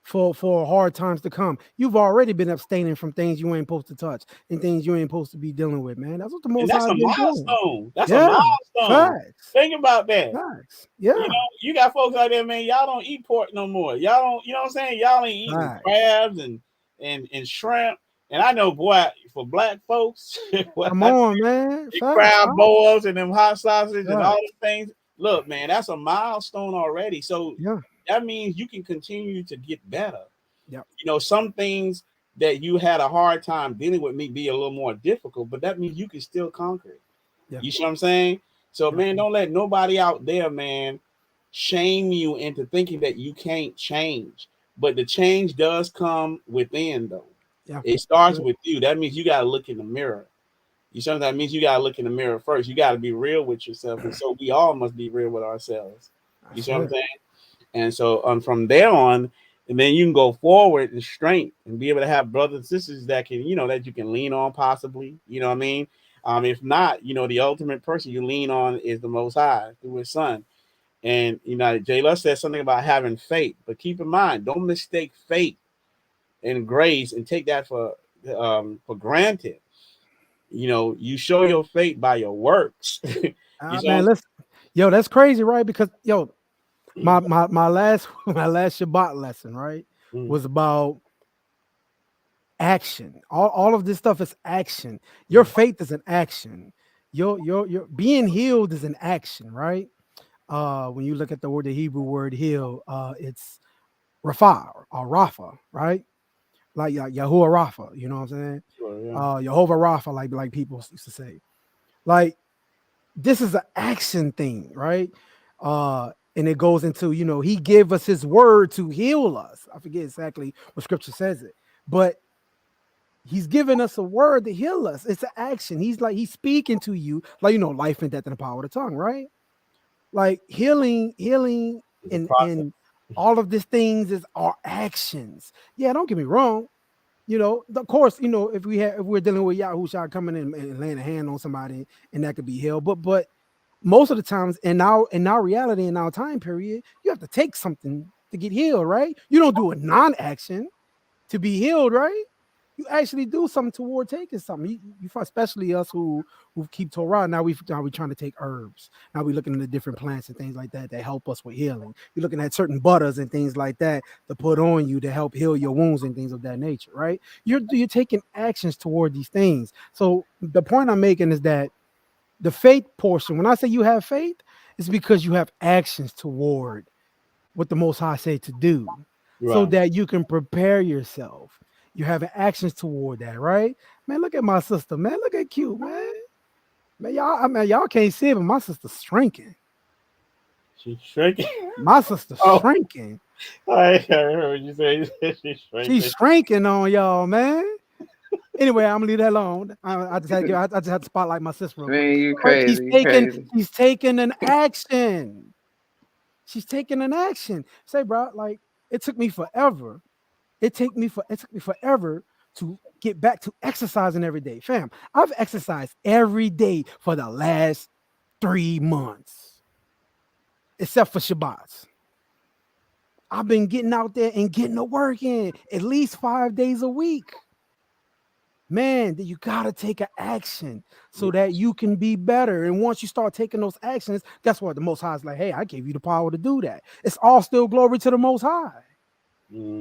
for hard times to come. You've already been abstaining from things you ain't supposed to touch and things you ain't supposed to be dealing with, man. That's what the Most High been doing. That's a milestone. Facts. Think about that. Facts. Yeah. You know, you got folks out there, man. Y'all don't eat pork no more. Y'all don't. You know what I'm saying? Y'all ain't eating crabs and shrimp. And I know, boy, for black folks, come on, man. Crab boils and them hot sausages and all those things. Look, man, that's a milestone already. So that means you can continue to get better. Yep. You know, some things that you had a hard time dealing with may be a little more difficult, but that means you can still conquer it. Yep. You see what I'm saying? So, man, don't let nobody out there, man, shame you into thinking that you can't change. But the change does come within, though. Yeah. It starts with you. That means you got to look in the mirror. You see, that means you got to look in the mirror first. You got to be real with yourself. And so we all must be real with ourselves. You see what I'm saying? And so from there on, and then you can go forward in strength and be able to have brothers and sisters that can, you know, that you can lean on possibly. You know what I mean? If not, you know, the ultimate person you lean on is the Most High through His Son. And, you know, J. Lutch said something about having faith. But keep in mind, don't mistake faith and grace and take that for granted. You know, you show your faith by your works. Man, listen, yo, that's crazy, right? Because my last my last Shabbat lesson, right, was about action. All of this stuff is action. Your faith is an action. Your being healed is an action, right? When you look at the Hebrew word heal, it's Rapha or Rapha, right? Like Yahuwah Rapha, you know what I'm saying? Sure, yeah. Jehovah Rapha, like people used to say. Like, this is an action thing, right? And it goes into, he gave us his word to heal us. I forget exactly what scripture says it, but he's given us a word to heal us. It's an action. He's speaking to you, like, life and death and the power of the tongue, right? Like healing, and all of these things is our actions. Yeah, don't get me wrong. Of course, if we're dealing with Yahushua coming in and laying a hand on somebody, and that could be healed. But most of the times in our reality, in our time period, you have to take something to get healed, right? You don't do a non-action to be healed, right? You actually do something toward taking something. You especially us who keep Torah. Now we trying to take herbs. Now we're looking at different plants and things like that help us with healing. You're looking at certain butters and things like that to put on you to help heal your wounds and things of that nature, right? You're taking actions toward these things. So the point I'm making is that the faith portion, when I say you have faith, it's because you have actions toward what the Most High say to do, so that you can prepare yourself. You have actions toward that, right? Man, look at my sister, man. Look at cute, man. Man, y'all can't see it, but my sister's shrinking. She's shrinking. My sister's shrinking. I heard what you say. She's shrinking. She's shrinking on y'all, man. Anyway, I'm gonna leave that alone. I just had to spotlight my sister. Man, you crazy. She's taking an action. She's taking an action. Say, bro, like, it took me forever. It took me forever to get back to exercising every day. Fam, I've exercised every day for the last 3 months, except for Shabbats. I've been getting out there and getting to work in at least 5 days a week. Man, you gotta take an action so that you can be better. And once you start taking those actions, guess what? The Most High is like, hey, I gave you the power to do that. It's all still glory to the Most High.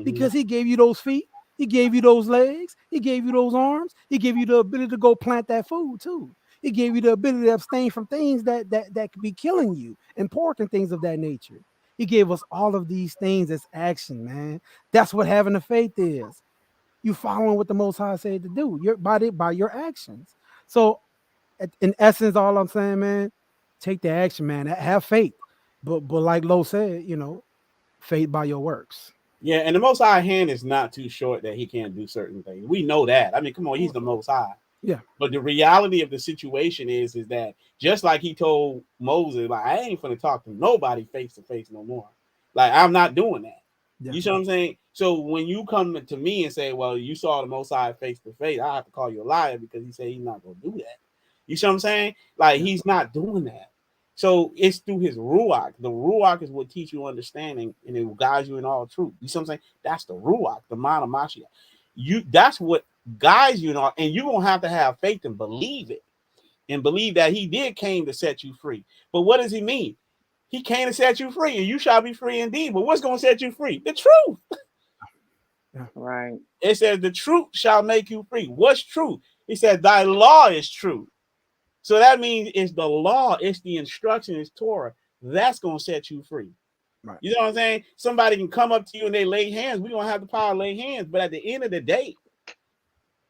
Because he gave you those feet, he gave you those legs, he gave you those arms, he gave you the ability to go plant that food too. He gave you the ability to abstain from things that could be killing you, and pork and things of that nature. He gave us all of these things as action, man. That's what having the faith is. You following what the Most High said to do, by your actions. So, in essence, all I'm saying, man, take the action, man. Have faith, but like Lo said, faith by your works. Yeah, and the Most High hand is not too short that he can't do certain things. We know that. I mean, come on, he's the Most High. Yeah. But the reality of the situation is that just like he told Moses, like, I ain't finna talk to nobody face to face no more. Like, I'm not doing that. Yeah. You see what I'm saying? So when you come to me and say, well, you saw the Most High face to face, I have to call you a liar because he said he's not gonna do that. You see what I'm saying? Like, he's not doing that. So it's through his Ruach. The Ruach is what teach you understanding, and it will guide you in all truth. You see what I'm saying? That's the Ruach, the mind of Mashiach. That's what guides you in all, and you're gonna have to have faith and believe it, and believe that he did came to set you free. But what does he mean? He came to set you free, and you shall be free indeed. But what's gonna set you free? The truth. Right. It says the truth shall make you free. What's truth? He said, thy law is true. So that means it's the law, it's the instruction, it's Torah. That's going to set you free. Right. You know what I'm saying? Somebody can come up to you and they lay hands. We don't have the power to lay hands. But at the end of the day,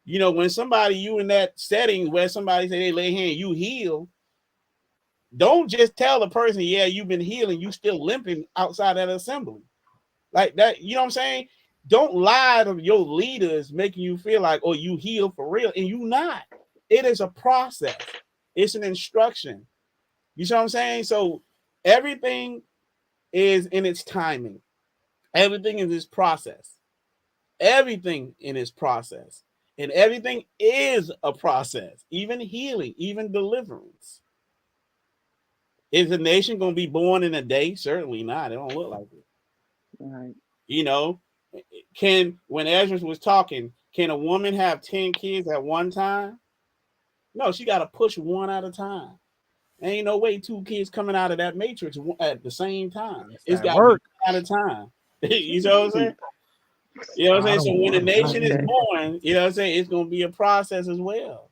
when somebody, you in that setting where somebody say they lay hands, you heal. Don't just tell the person, yeah, you've been healing. You still limping outside that assembly. Like that, you know what I'm saying? Don't lie to your leaders making you feel like, oh, you heal for real. And you not. It is a process. It's an instruction. You see what I'm saying? So everything is in its timing. Everything is its process. Everything in its process. And everything is a process. Even healing, even deliverance. Is a nation going to be born in a day? Certainly not. It don't look like it. Right. When Ezra was talking, can a woman have 10 kids at one time? No, she got to push one at a time. Ain't no way two kids coming out of that matrix at the same time. It's that got to be work. at a time. You know what I'm saying? You know what I'm I saying? So when don't, the I don't nation is Okay. born, you know what I'm saying, it's gonna be a process as well.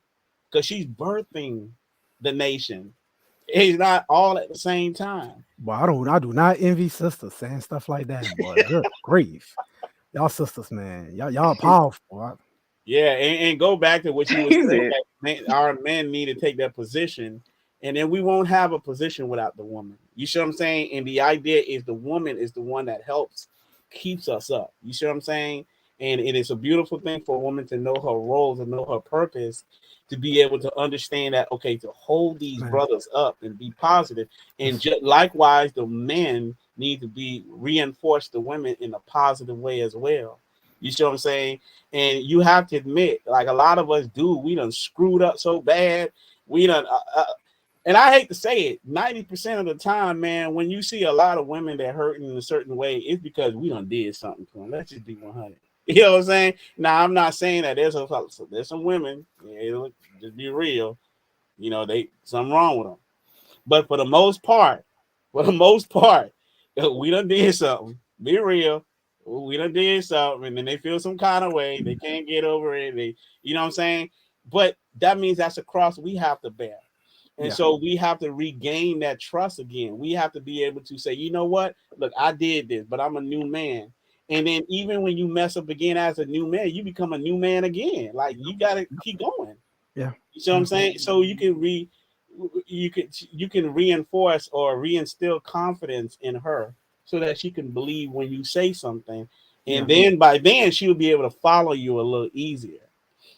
Because she's birthing the nation. It's not all at the same time. Boy, I do not envy sisters saying stuff like that, boy. Good grief. Y'all sisters, man. Y'all powerful. Boy. Yeah, and go back to what you were He saying said, that our men need to take that position, and then we won't have a position without the woman. You see what I'm saying? And the idea is the woman is the one that helps keeps us up. You see what I'm saying? And it is a beautiful thing for a woman to know her role, to know her purpose, to be able to understand that, okay, to hold these Man, brothers up and be positive. And it's, likewise, the men need to be reinforce the women in a positive way as well. You see what I'm saying? And you have to admit, like a lot of us do, we done screwed up so bad. We done, and I hate to say it, 90% of the time, man, when you see a lot of women that hurting in a certain way, it's because we done did something to them. Let's just be 100. You know what I'm saying? Now, I'm not saying that there's some women, just be real, you know, something wrong with them. But for the most part, we done did something. Be real. We done did something, and then they feel some kind of way. They can't get over it. You know what I'm saying? But that means that's a cross we have to bear. And yeah, so we have to regain that trust again. We have to be able to say, you know what? Look, I did this, but I'm a new man. And then even when you mess up again as a new man, you become a new man again. Like you got to keep going. yeah, You see what I'm saying? So you can reinforce or reinstill confidence in her so that she can believe when you say something. yeah, And then by then she'll be able to follow you a little easier.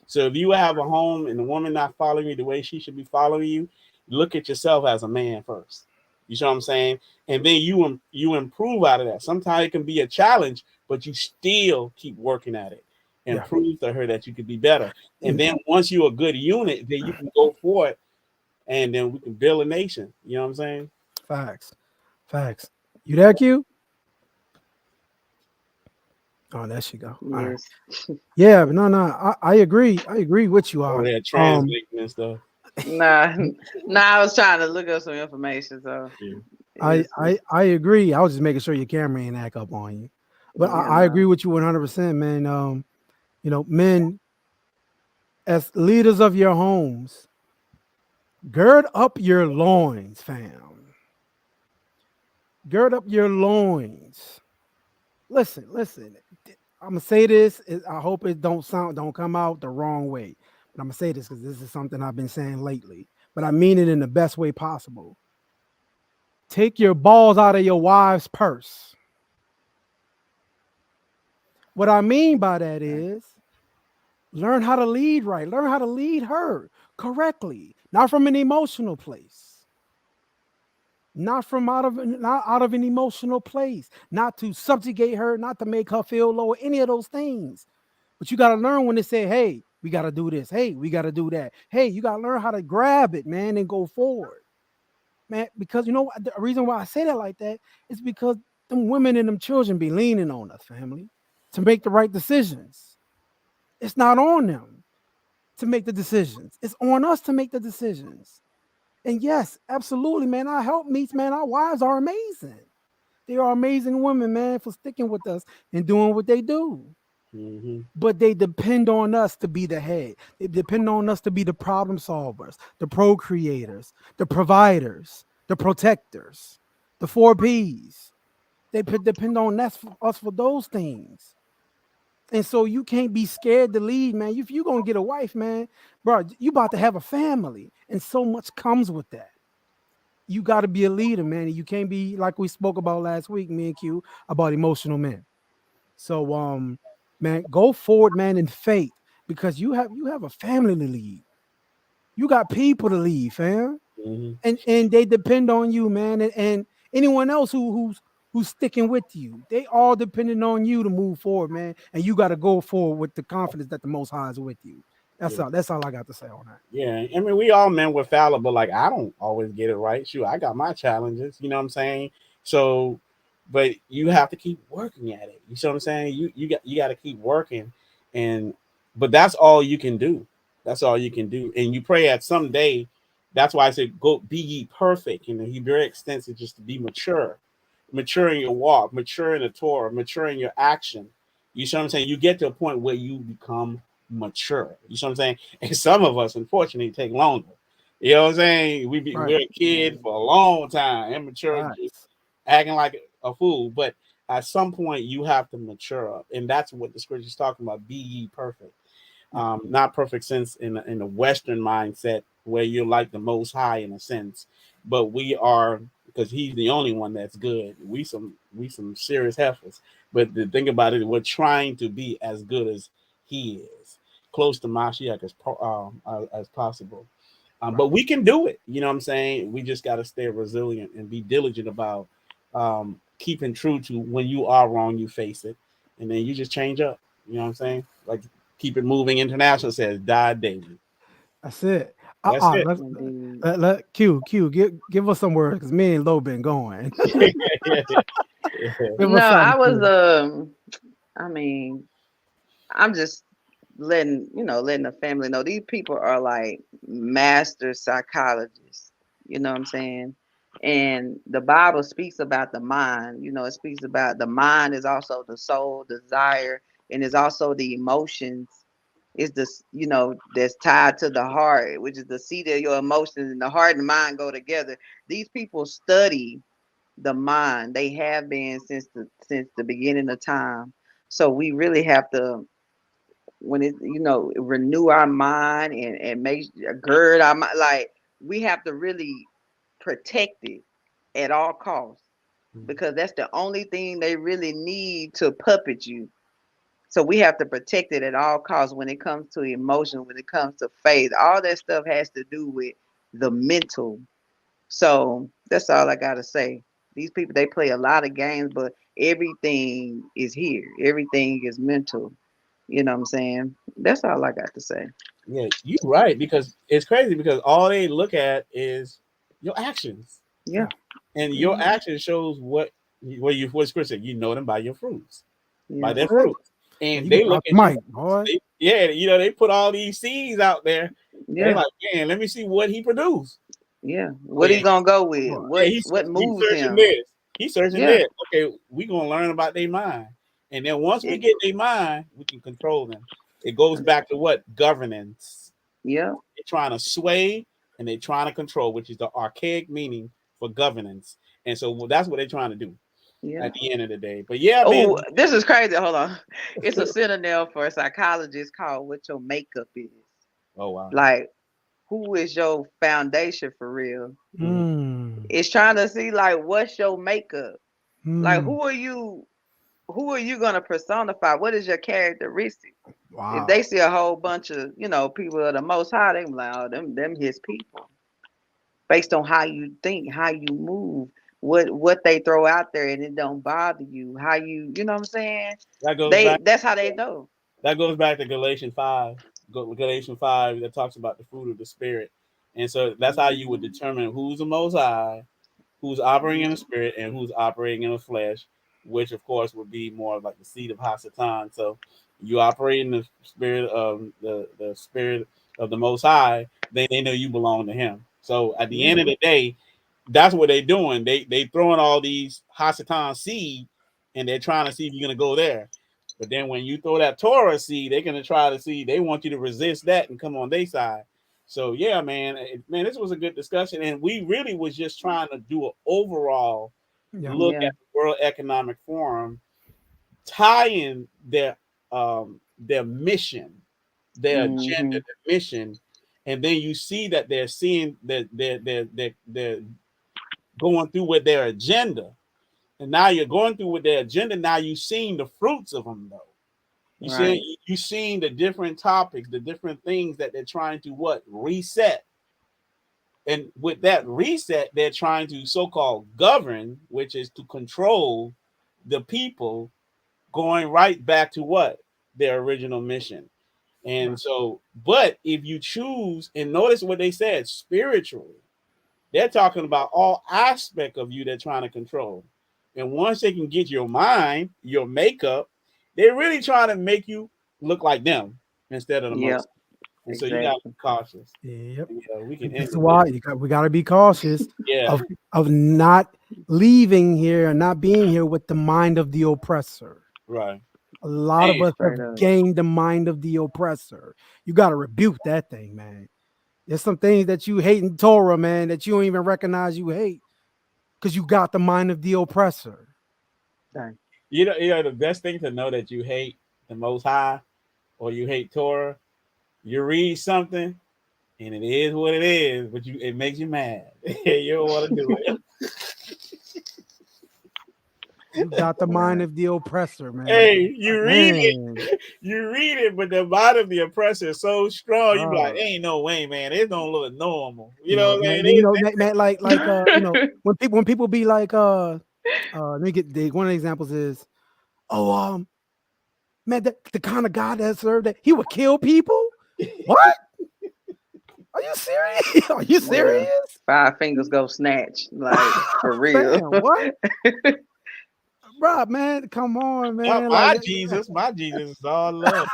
So if you have a home and the woman not following you the way she should be following you, look at yourself as a man first. You see what I'm saying? And then you improve out of that. Sometimes it can be a challenge, but you still keep working at it and yeah. prove to her that you could be better. And And then once you're a good unit, then you can go for it, and then we can build a nation. You know what I'm saying? facts, facts. You there, Q? Oh, there she go. All right. yes. Yeah, but no. I agree. I agree with you. Over there Um, translating and stuff. Nah, nah, I was trying to look up some information, so Yeah. I agree. I was just making sure your camera ain't act up on you. But yeah, I agree no. with you 100%, man. Men as leaders of your homes, gird up your loins, fam. Gird up your loins. Listen. I'm gonna say this. I hope it don't come out the wrong way. But I'm gonna say this because this is something I've been saying lately. But I mean it in the best way possible. Take your balls out of your wife's purse. What I mean by that is learn how to lead right. Learn how to lead her correctly, not from an emotional place, not out of an emotional place, not to subjugate her, not to make her feel low, any of those things. But you got to learn when they say, "Hey, we got to do this. Hey, we got to do that. Hey, you got to learn how to grab it, man, and go forward, man." Because you know what? The reason why I say that like that is because them women and them children be leaning on us, family, to make the right decisions. It's not on them to make the decisions. It's on us to make the decisions. And yes, absolutely, man. Our helpmeets, man, our wives are amazing. They are amazing women, man, for sticking with us and doing what they do. Mm-hmm. But they depend on us to be the head. They depend on us to be the problem solvers, the procreators, the providers, the protectors, the 4Ps. They depend on us for those things. And so you can't be scared to lead, man. If you're gonna get a wife, man, bro, you about to have a family, and so much comes with that. You got to be a leader, man. And you can't be like we spoke about last week, me and Q, about emotional men. So, man, go forward, man, in faith because you have a family to lead. You got people to lead, fam, Mm-hmm. and they depend on you, man, and anyone else who's sticking with you. They all depending on you to move forward, man. And you got to go forward with the confidence that the Most High is with you. That's Yeah. all. That's all I got to say on that. Yeah, I mean, we all men were fallible. Like, I don't always get it right. Sure, I got my challenges. You know what I'm saying? So, but you have to keep working at it. You see what I'm saying? You got to keep working, and but that's all you can do. That's all you can do. And you pray that someday That's why I said, go be ye perfect. And the Hebrew extends it just to be mature, mature in your walk, mature in the Torah, mature in your action. You see what I'm saying? You get to a point where you become mature. You see what I'm saying? And some of us, unfortunately, take longer. You know what I'm saying? Right. We're a kid for a long time, immature, just Facts. acting like a fool. But at some point, you have to mature up, and that's what the scripture is talking about. Be ye perfect. Not perfect sense in the Western mindset where you're like the Most High in a sense, but we are, because He's the only one that's good. We some serious heifers, but the thing about it, we're trying to be as good as He is, close to Mashiach as possible. But we can do it. You know what I'm saying? We just got to stay resilient and be diligent about keeping true to when you are wrong, you face it, and then you just change up. You know what I'm saying? Like Keep It Moving International says, die daily. That's it. That's it. Let's Indeed. let Q give us some words because me and Lo been going. Give us No, I something, was Q. I mean, I'm just letting the family know these people are like master psychologists. You know what I'm saying? And the Bible speaks about the mind. It speaks about the mind is also the soul, desire, and is also the emotions. Is this that's tied to the heart, which is the seat of your emotions, and the heart and mind go together. These people study the mind. They have been since the beginning of time. So we really have to, when it renew our mind and make gird our mind. Like, we have to really protect it at all costs, because that's the only thing they really need to puppet you. So we have to protect it at all costs. When it comes to emotion, when it comes to faith, all that stuff has to do with the mental. So that's all I gotta say. These people, they play a lot of games, but everything is here. Everything is mental. You know what I'm saying? That's all I got to say. Yeah, you're right, because it's crazy because all they look at is your actions, Yeah. and your Mhm. action shows what scripture said. You know them by your fruits, by Yeah. their That's it. fruits, Man, and you can they look drop the at you. mic, boy. They put all these seeds out there. They Yeah. like, man, let me see what he produced. Yeah. Oh What yeah, he gonna go with? Boy. yeah, What he's moves searching him? this. He's searching Yeah. this. Okay, we gonna learn about their mind, and then once we It, get their mind, we can control them. It goes back to what governance. yeah. They're trying to sway and they're trying to control, which is the archaic meaning for governance. And so that's what they're trying to do Yeah. at the end of the day. But yeah, man. Oh, this is crazy. Hold on. It's a synonym for a psychologist called what your makeup is. Oh wow. Like, who is your foundation for real? Mhm. Mm, It's trying to see, like, what's your makeup? Like, mm, who are you gonna personify? What is your characteristic? If wow. they see a whole bunch of, people of the most high, they be like, oh, them his people. Based on how you think, how you move, what they throw out there, and it don't bother you. How you know what I'm saying? That goes back. That's how they know. That goes back to Galatians 5. Galatians 5 that talks about the fruit of the spirit. And so that's how you would determine who's the most high, who's operating in the spirit, and who's operating in the flesh, which of course would be more like the seed of Hasatan. So you operate in the spirit of the spirit of the most high, they know you belong to him. So at the Yeah. end of the day, that's what they're doing. They throwing all these Hasatan seed and they're trying to see if you're gonna go there. But then when you throw that Torah seed, they're gonna try to see. They want you to resist that and come on their side. So yeah, man, this was a good discussion, and we really was just trying to do an overall Yeah. look Yeah. at the World Economic Forum, tying their mission, their agenda, Hmm. their mission, and then you see that they're seeing that they're going through with their agenda, and now you're going through with their agenda. Now you've seen the fruits of them, though. Right. You seen the different topics, the different things that they're trying to what reset. And with that reset, they're trying to so-called govern, which is to control the people, going right back to what their original mission. And so, but if you choose, and notice what they said, spiritually, they're talking about all aspect of you they're trying to control. And once they can get your mind, your makeup, they're really trying to make you look like them instead of the Yeah. most. And so you got to be cautious. Yep. Yeah, we can. This is why we got to be cautious Yeah. of not leaving here and not being here with the mind of the oppressor. Right. A lot of us have gained the mind of the oppressor. You got to rebuke that thing, man. There's some things that you hate in Torah, man, that you don't even recognize you hate because you got the mind of the oppressor. You know, the best thing to know that you hate the Most High or you hate Torah, you read something and it is what it is, but it makes you mad. You don't want to do it. You got the mind of the oppressor, man. Hey, you read it, but the mind of the oppressor is so strong. You be like, ain't no way, man. It don't look normal. You know what I'm saying? You know, man, like you know, when people be like, let me get one of the examples is, man, the kind of God that served that he would kill people. What? Are you serious? Are you serious? 5 fingers go snatch, like for real. Man, what? Bro, man, come on, man. My Jesus is all love.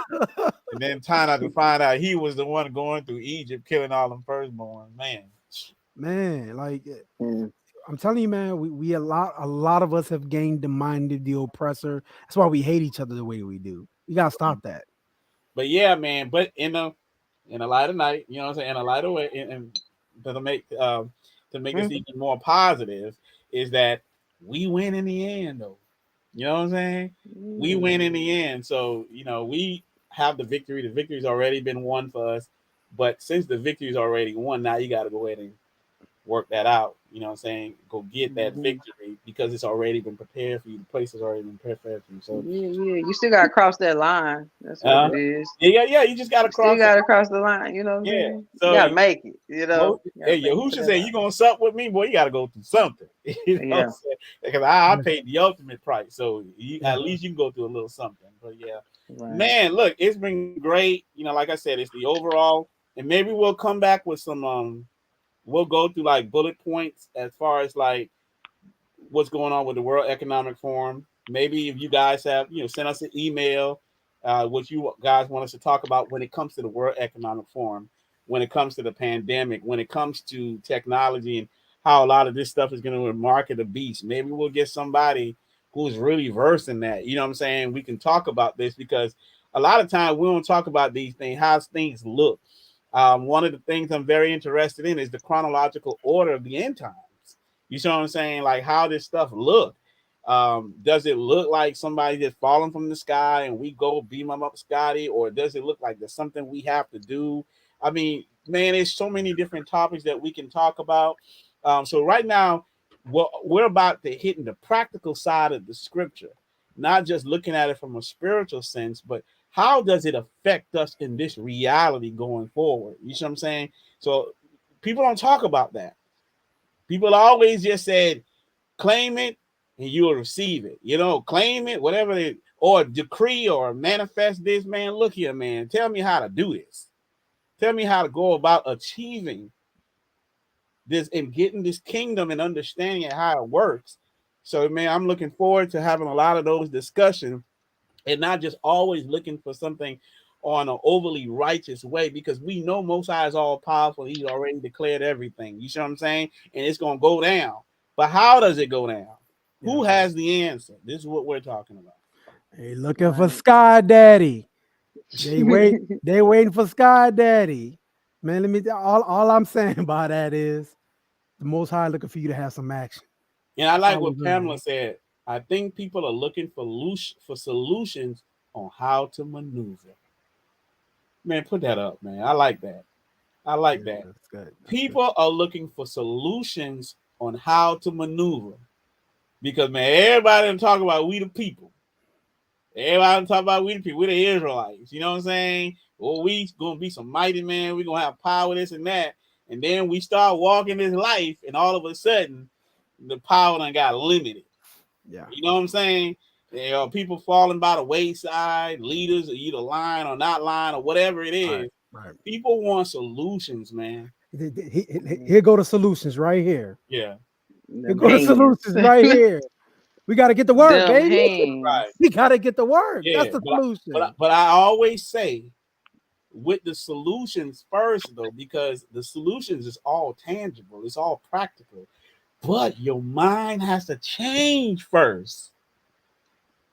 And then time out to find out he was the one going through Egypt, killing all them firstborn. Man, like I'm telling you, man, we a lot of us have gained the mind of the oppressor. That's why we hate each other the way we do. You gotta stop that. But yeah, man. But in the light of night, you know what I'm saying, in a lighter way, and to make this even more positive, is that we win in the end, though. You know what I'm saying? We win in the end. So, you know, we have the victory. The victory's already been won for us. But since the victory's already won, now you got to go ahead and work that out. You know what I'm saying? Go get that victory because it's already been prepared for you. The place has already been prepared for you. So yeah, you still got to cross that line. That's what it is. Yeah. You just got to cross. You got to cross the line. You know what I'm saying? So you got to make it. You know. Who should say you gonna sup with me, boy? You got to go through something. You know what I'm saying? Because I paid the ultimate price, so at least you can go through a little something. But man, look, it's been great. You know, like I said, it's the overall, and maybe we'll come back with some. We'll go through like bullet points as far as like what's going on with the World Economic Forum. Maybe if you guys have, send us an email, what you guys want us to talk about when it comes to the World Economic Forum, when it comes to the pandemic, when it comes to technology and how a lot of this stuff is going to market the beast. Maybe we'll get somebody who's really versed in that. You know what I'm saying? We can talk about this because a lot of times we don't talk about these things, how things look. One of the things I'm very interested in is the chronological order of the end times. You see what I'm saying? Like how this stuff look. Does it look like somebody just falling from the sky and we go beam them up, Scotty? Or does it look like there's something we have to do? I mean, man, there's so many different topics that we can talk about. So right now, we're about to hit in the practical side of the scripture, not just looking at it from a spiritual sense, but how does it affect us in this reality going forward? You see what I'm saying? So people don't talk about that. People always just said, claim it and you will receive it. Claim it, whatever it, or decree or manifest this, man. Look here, man. Tell me how to do this. Tell me how to go about achieving this and getting this kingdom and understanding how it works. So, man, I'm looking forward to having a lot of those discussions and not just always looking for something on an overly righteous way, because we know Most High is all powerful. He's already declared everything. You see what I'm saying? And it's going to go down. But how does it go down? Yeah. Who has the answer? This is what we're talking about. Hey, looking for Sky Daddy. They waiting for Sky Daddy. Man, let me all I'm saying about that is the Most High looking for you to have some action. And I like what Pamela said. I think people are looking for solutions on how to maneuver. Man, put that up, man. I like that. That's good. People are looking for solutions on how to maneuver. Because, man, everybody done talk about we the people. Everybody done talk about we the people. We the Israelites. You know what I'm saying? Well, we going to be some mighty man. We going to have power, this and that. And then we start walking this life, and all of a sudden, the power done got limited. Yeah. You know what I'm saying? There are people falling by the wayside, leaders are either lying or not lying or whatever it is. Right. People want solutions, man. Here go the solutions right here. Yeah. Here go the solutions right here. We got to get to work, baby. Right. We got to get to work. Yeah, that's the solution. But I always say, with the solutions first, though, because the solutions is all tangible, it's all practical, but your mind has to change first.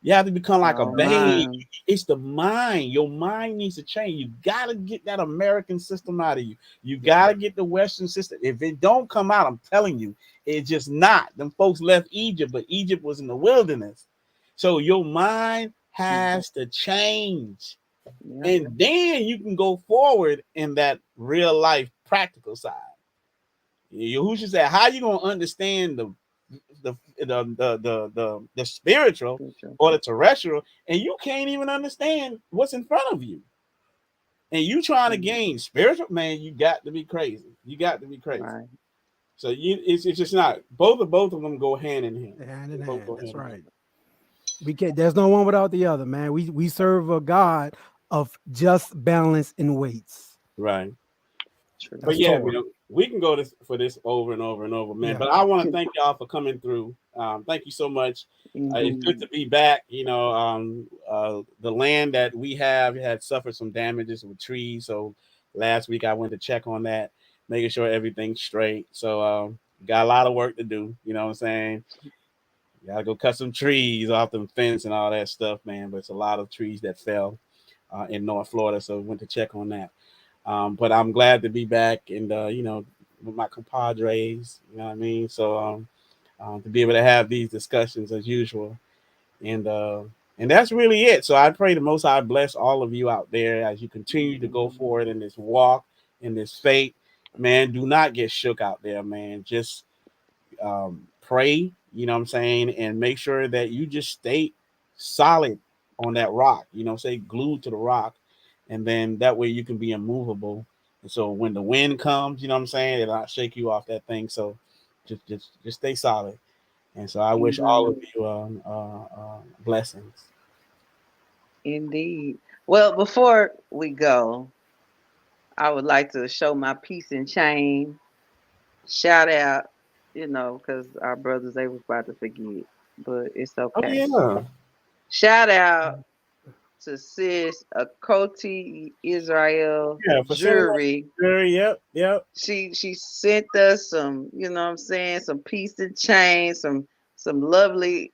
You have to become like a Oh, babe. mine. It's the mind. Your mind needs to change. You gotta get that American system out of you. You gotta get the Western system. If it don't come out, I'm telling you, it's just not. Them folks left Egypt, but Egypt was in the wilderness. So your mind has to change. Yep. And then you can go forward in that real life practical side. Yahushua said, how you gonna understand the spiritual or the terrestrial, and you can't even understand what's in front of you, and you trying to gain spiritual, man, you got to be crazy. You got to be crazy. Right. So it's just not both of them go hand in hand. Hand in They both hand. go That's hand in right. hand. We can't. There's no one without the other, man. We serve a God of just balance and weights. Right. True. But That's yeah, Torah. we can go for this over and over and over, man. Yeah. But I want to thank y'all for coming through. Thank you so much. It's good to be back. The land that we have had suffered some damages with trees. So last week I went to check on that, making sure everything's straight. So got a lot of work to do. You know what I'm saying? Gotta go cut some trees off the fence and all that stuff, man. But it's a lot of trees that fell in North Florida. So went to check on that. But I'm glad to be back and with my compadres, you know what I mean? So to be able to have these discussions as usual. And that's really it. So I pray the Most High bless all of you out there as you continue to go forward in this walk, in this faith. Man, do not get shook out there, man. Just pray, you know what I'm saying, and make sure that you just stay solid on that rock, stay glued to the rock, and then that way you can be immovable. And so when the wind comes, you know what I'm saying, it'll not shake you off that thing. So just stay solid. And so I wish all of you blessings. Indeed. Well, before we go, I would like to show my peace and chain. Shout out, because our brothers, they was about to forget, but it's Oh okay. yeah. Shout out to sis Akoti Israel Yeah, for Jury. sure. Yep. She sent us some, some piece and chain, some lovely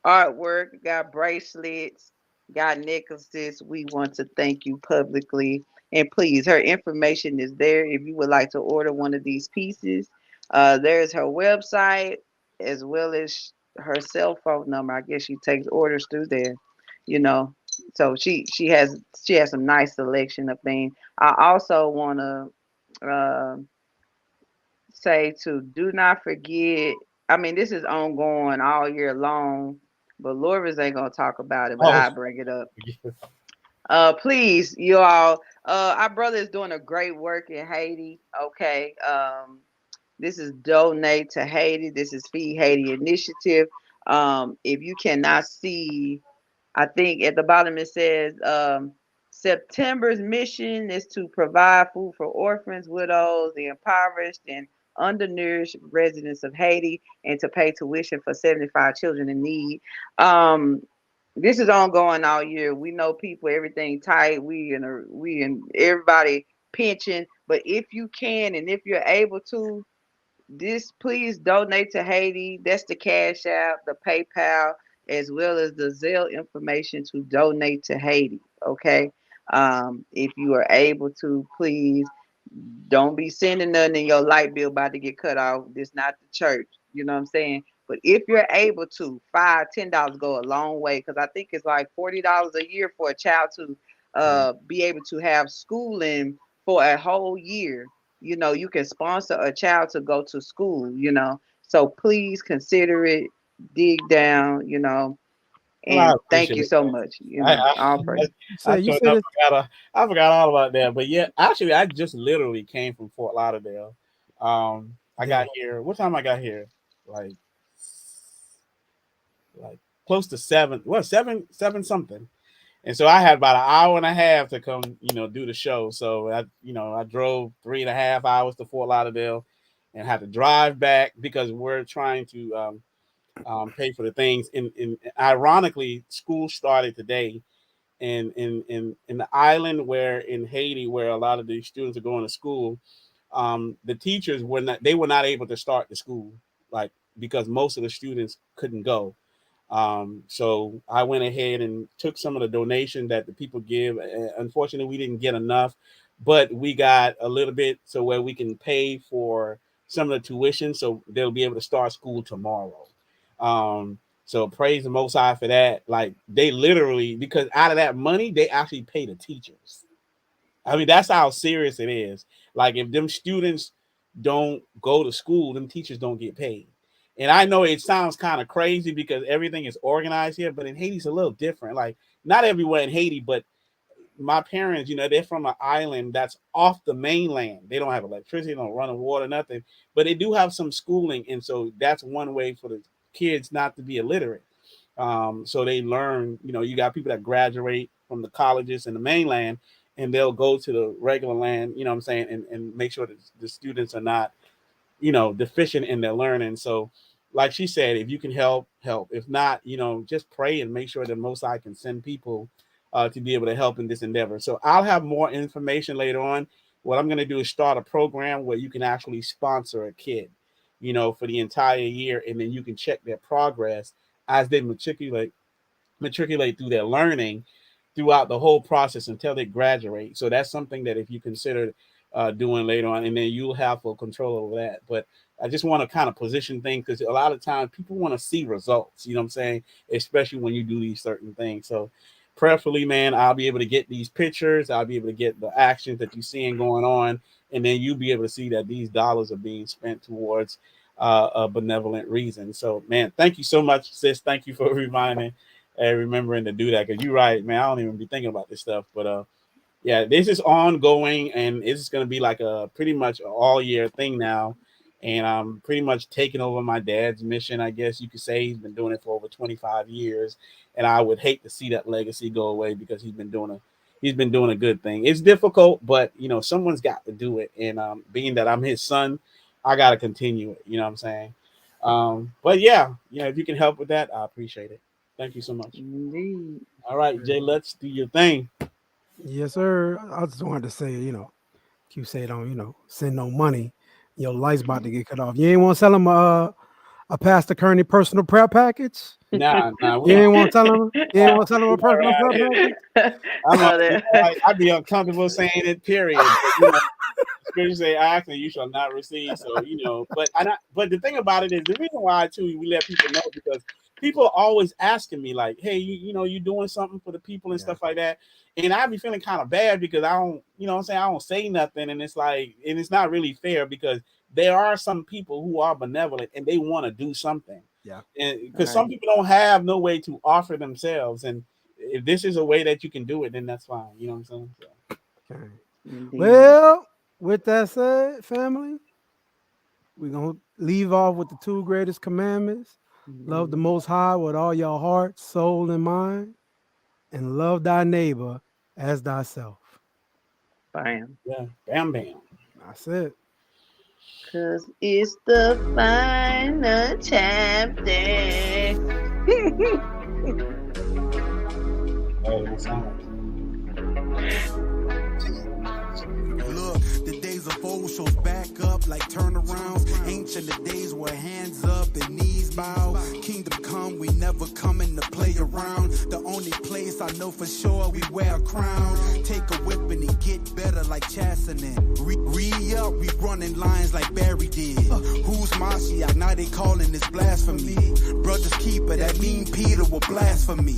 artwork, got bracelets, got necklaces. We want to thank you publicly. And please, her information is there if you would like to order one of these pieces. There's her website as well as her cell phone number. I guess she takes orders through there, you know. So she has some nice selection of things. I also want to say to do not forget. I mean, this is ongoing all year long, but Lorvins ain't gonna talk about it, but Oh, I bring it up. Please, you all. Our brother is doing a great work in Haiti. Okay. This is Donate to Haiti. This is Feed Haiti initiative. If you cannot see, I think at the bottom it says September's mission is to provide food for orphans, widows, the impoverished, and undernourished residents of Haiti, and to pay tuition for 75 children in need. This is ongoing all year. We know people, everything tight. We and everybody pinching. But if you can and if you're able to, please donate to Haiti. That's the Cash App, the PayPal, as well as the Zelle information to donate to Haiti. Okay. If you are able to, please don't be sending nothing in your light bill about to get cut off. This not the church. You know what I'm saying? But if you're able to, $5, $10 go a long way, because I think it's like $40 a year for a child to be able to have schooling for a whole year. You can sponsor a child to go to school, So please consider it, dig down, well, I and thank appreciate you it. so much. All praise. You said it. I forgot all about that. But yeah, actually, I just literally came from Fort Lauderdale. I got here. What time I got here? Like close to 7. What 7 something. And so I had about an hour and a half to come, do the show. So I drove 3.5 hours to Fort Lauderdale, and had to drive back because we're trying to pay for the things. And ironically, school started today. And in the island where in Haiti, where a lot of these students are going to school, the teachers were not able to start the school, like, because most of the students couldn't go. So I went ahead and took some of the donation that the people give. Unfortunately, we didn't get enough, but we got a little bit so where we can pay for some of the tuition, so they'll be able to start school tomorrow. So praise the Most High for that. Like, they literally, because out of that money, they actually pay the teachers. I mean, that's how serious it is. Like, if them students don't go to school, them teachers don't get paid. And I know it sounds kind of crazy because everything is organized here, but in Haiti, it's a little different. Like, not everywhere in Haiti, but my parents, they're from an island that's off the mainland. They don't have electricity, don't run water, nothing, but they do have some schooling. And so that's one way for the kids not to be illiterate. So they learn, you got people that graduate from the colleges in the mainland, and they'll go to the regular land, what I'm saying, and make sure that the students are not, deficient in their learning. So like she said, if you can help. If not, just pray and make sure that Most High can send people to be able to help in this endeavor. So I'll have more information later on. What I'm going to do is start a program where you can actually sponsor a kid, for the entire year, and then you can check their progress as they matriculate through their learning throughout the whole process until they graduate. So that's something that if you consider doing later on, and then you'll have full control over that. But I just want to kind of position things, because a lot of times people want to see results, what I'm saying, especially when you do these certain things. So prayerfully, man, I'll be able to get these pictures. I'll be able to get the actions that you're seeing going on, and then you'll be able to see that these dollars are being spent towards a benevolent reason. So, man, thank you so much, sis. Thank you for reminding and remembering to do that, because you're right, man. I don't even be thinking about this stuff, but yeah, this is ongoing, and it's going to be like a pretty much an all year thing now. And I'm pretty much taking over my dad's mission, I guess you could say. He's been doing it for over 25 years, and I would hate to see that legacy go away, because he's been doing a good thing. It's difficult, but someone's got to do it. And being that I'm his son, I got to continue it. You know what I'm saying? But yeah, if you can help with that, I appreciate it. Thank you so much. Indeed. All right, Jay, let's do your thing. Yes, sir. I just wanted to say, Q say don't, send no money. Your light's about to get cut off. You ain't want to sell him a Pastor Kearney personal prayer package? Nah. You ain't want to tell him? You ain't want to tell him a personal prayer package? I'd be uncomfortable saying it, period. Scripture say, ask and you shall not receive. So, but the thing about it is, the reason why, too, we let people know, because people are always asking me, like, hey, you doing something for the people and stuff like that. And I be feeling kind of bad because I don't, I don't say nothing. And it's like, and it's not really fair, because there are some people who are benevolent and they want to do something. Yeah. And because some people don't have no way to offer themselves. And if this is a way that you can do it, then that's fine. You know what I'm saying? So. Okay. Well, with that said, family, we're going to leave off with the 2 greatest commandments. Love the Most High with all your heart, soul, and mind, and love thy neighbor as thyself. Bam. Yeah. Bam, bam. That's it. 'Cause it's the final chapter. Look, the days of old shows back up like turnarounds. Ancient the days where hands up and knees bow. Kingdom come, we never coming to play around. The only place I know for sure we wear a crown. Take a whipping and get better like chastening. Re-up, we running lines like Barry did. Who's Mashiach? Now they calling this blasphemy. Brothers keeper, that mean Peter will blasphemy.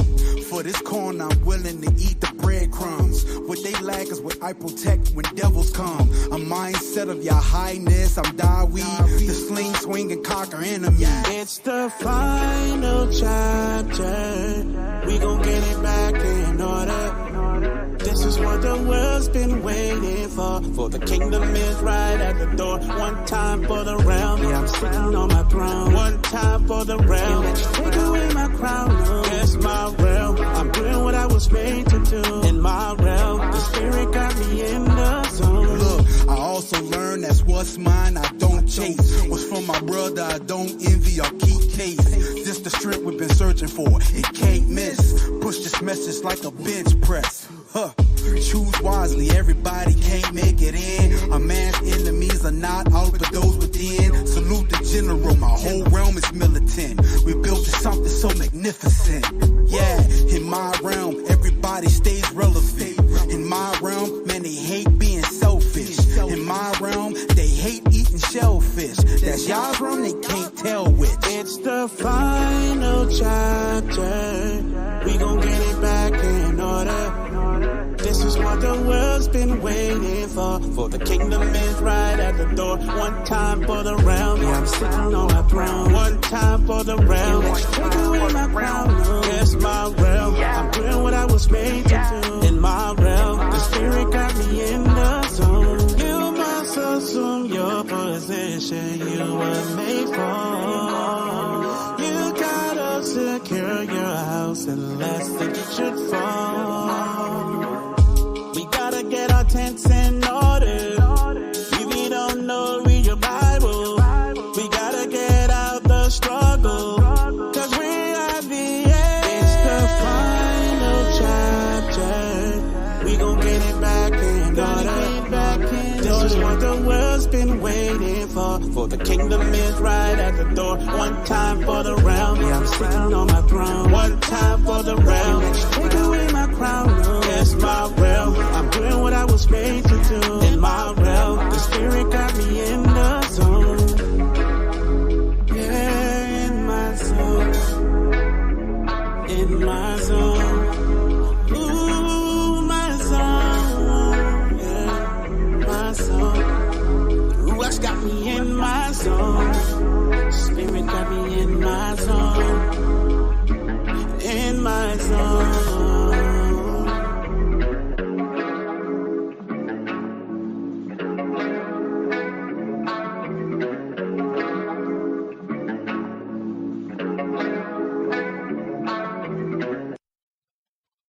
For this corn, I'm willing to eat the breadcrumbs. What they lack is what I protect when devils come. A mindset of your highness, I'm Dawi. The sling, swing, and conquer enemies. It's the final chapter. We gon' get it back in order. This is what the world's been waiting for. For the kingdom is right at the door. One time for the realm, yeah, I'm sitting on my throne. One time for the realm, take away my crown. It's my realm, I'm doing what I was made to do. In my realm, the spirit got me in the zone. Look, I also learned that's what's mine, I don't chase. What's from my brother, I don't envy or keep case. This the strength we've been searching for, it can't miss. Push this message just like a bench press. Choose wisely, everybody can't make it in. A man's enemies are not out, but those within. Salute the general, my whole realm is militant. We built something so magnificent. Yeah, in my realm, everybody stays relevant. In my realm, man, they hate being selfish. In my realm, they hate eating shellfish. That's y'all's realm, they can't tell which. It's the final chapter. We gon' get it back in order. This is what the world's been waiting for the kingdom is right at the door. One time for the realm, yeah, I'm sitting on my throne. One time for the realm, take away my crown. Yes, my realm, I'm doing what I was made to do. In my realm, the spirit got me in the zone. You must assume your position you were made for. You gotta secure your house unless it should fall. We gotta get our tents in order. If you don't know, read your Bible. We gotta get out the struggle, cause we're at the end. It's the final chapter. We gon' get it back in order. This is what the world's been waiting for the kingdom is right at the door. One time for the realm, yeah, I'm sitting on my throne. One time for the realm, take away my crown. Yes, my realm, I'm doing what I was made to do. In my realm,